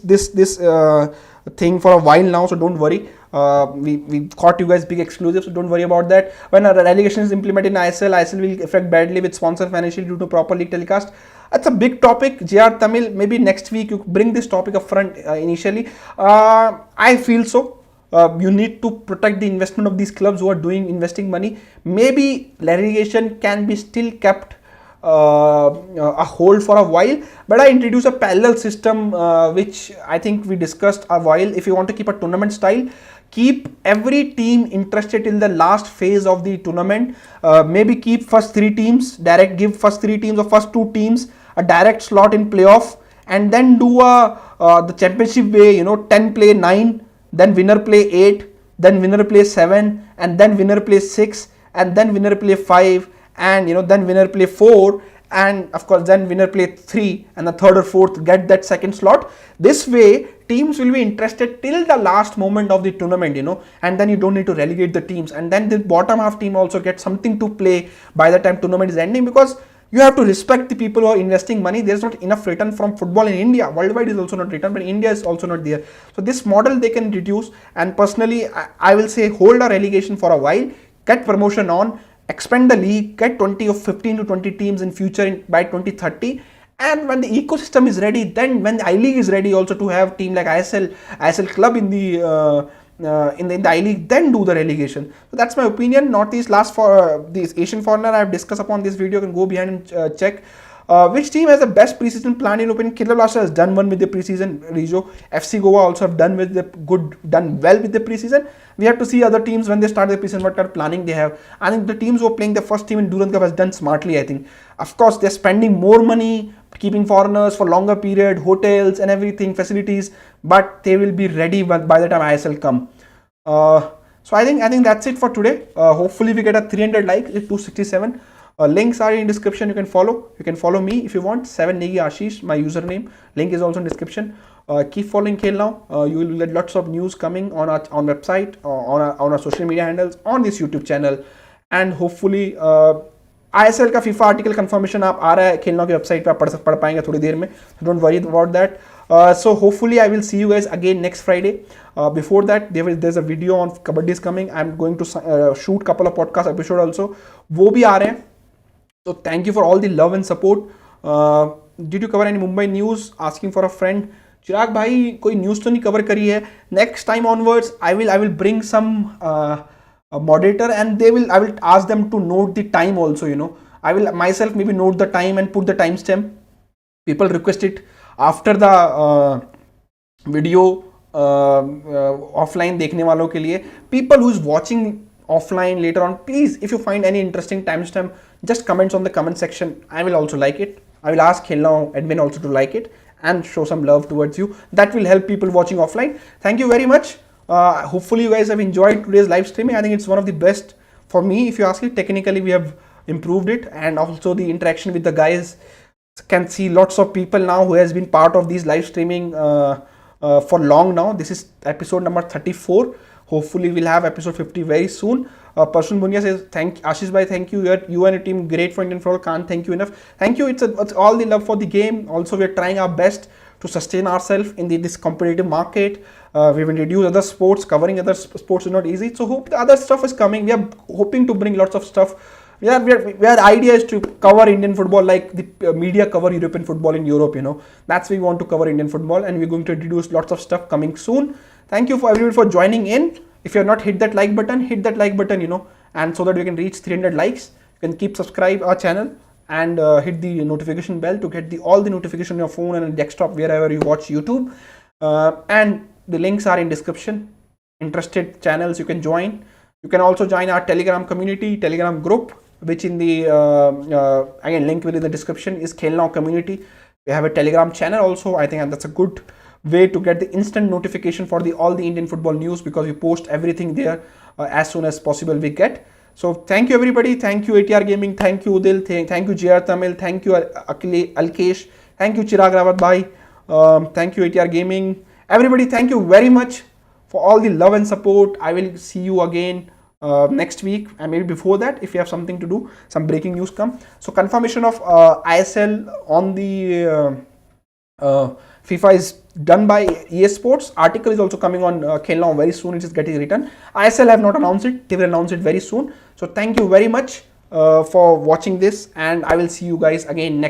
thing for a while now, so don't worry. We caught you guys big exclusive, so don't worry about that. When a relegation is implemented in ISL will affect badly with sponsor financially due to proper league telecast. That's a big topic. JR Tamil, maybe next week you bring this topic up front initially. I feel so. You need to protect the investment of these clubs who are investing money. Maybe relegation can be still kept a hold for a while, but I introduce a parallel system which I think we discussed a while. If you want to keep a tournament style, keep every team interested in the last phase of the tournament. Maybe keep first 3 teams, give first 3 teams or first 2 teams a direct slot in playoff, and then do the championship way, 10 play 9, then winner play 8, then winner play 7, and then winner play 6, and then winner play 5, and then winner play 4, and of course then winner play 3, and the third or fourth get that second slot. This way teams will be interested till the last moment of the tournament, and then you don't need to relegate the teams, and then the bottom half team also gets something to play by the time tournament is ending, because you have to respect the people who are investing money. There's not enough return from football in India. Worldwide is also not return, but India is also not there. So this model they can reduce, and personally I will say hold a relegation for a while, get promotion on, expand the league, get 20 or 15 to 20 teams in future by 2030, and when the ecosystem is ready, then when the I-League is ready also to have team like ISL club in the I-League, then do the relegation. So that's my opinion. Northeast last for this Asian Foreigner I have discussed upon this video. You can go behind and check. Which team has the best preseason plan in your opinion? Kerala Blasters has done one with the preseason. Rijo, FC Goa also have done well with the preseason. We have to see other teams when they start the preseason what kind of planning they have. I think the teams who are playing the first team in Durand Cup has done smartly. I think, of course, they're spending more money, keeping foreigners for longer period, hotels and everything, facilities, but they will be ready by the time ISL come. So I think that's it for today. Hopefully we get a 300 likes. It's 267. Links are in description. You can follow me if you want. 7 Negi Ashish, my username. Link is also in description. Keep following Khel now. You will get lots of news coming on our website, on our social media handles, on this YouTube channel, and hopefully ISL का FIFA article confirmation आप आ रहा है खेलना की website पे आप पढ़ पाएंगे थोड़ी देर में. Don't worry about that. So hopefully I will see you guys again next Friday. Before that there's a video on kabaddi is coming. I'm going to shoot couple of podcast episode also. वो भी आ रहे हैं. So thank you for all the love and support. Did you cover any Mumbai news? Asking for a friend. चिराग भाई कोई news तो नहीं cover करी है. Next time onwards I will bring some moderator and I will ask them to note the time also. I will myself maybe note the time and put the timestamp. People request it after the video offline देखने वालों के लिए. People who is watching offline later on, please if you find any interesting timestamp, just comments on the comment section. I will also like it. I will ask Khel now admin also to like it and show some love towards you. That will help people watching offline. Thank you very much. Hopefully you guys have enjoyed today's live streaming. I think it's one of the best for me. If you ask me, technically we have improved it, and also the interaction with the guys. Can see lots of people now who has been part of these live streaming for long now. This is episode number 34. Hopefully we'll have episode 50 very soon. Person Bunya says, Ashish bhai, thank you. You and your team great for Indian football. Can't thank you enough. Thank you. It's all the love for the game. Also we are trying our best to sustain ourselves in this competitive market. We've introduced other sports. Covering other sports is not easy. So hope the other stuff is coming. We are hoping to bring lots of stuff. The idea is to cover Indian football like the media cover European football in Europe. That's why we want to cover Indian football, and we're going to introduce lots of stuff coming soon. Thank you for everyone for joining in. If you have not hit that like button, hit that like button, and so that we can reach 300 likes. You can keep subscribe our channel and hit the notification bell to get all the notification on your phone and desktop wherever you watch YouTube. And the links are in description. Interested channels you can join. You can also join our Telegram community, Telegram group, which in the again link will in the description is Khel Now community. We have a Telegram channel also. I think that's a good way to get the instant notification for all the Indian football news, because we post everything there as soon as possible we get. So thank you everybody. Thank you ATR Gaming. Thank you Udil. Thank you JR Tamil. Thank you Alkesh. Thank you Chirag Rawat bhai. Thank you ATR Gaming. Everybody, thank you very much for all the love and support. I will see you again next week, and maybe before that if you have something to do, some breaking news come. So confirmation of ISL on the FIFA is done by EA Sports. Article is also coming on Khel Now very soon. It is getting written. ISL have not announced it. They will announce it very soon. So thank you very much for watching this, and I will see you guys again next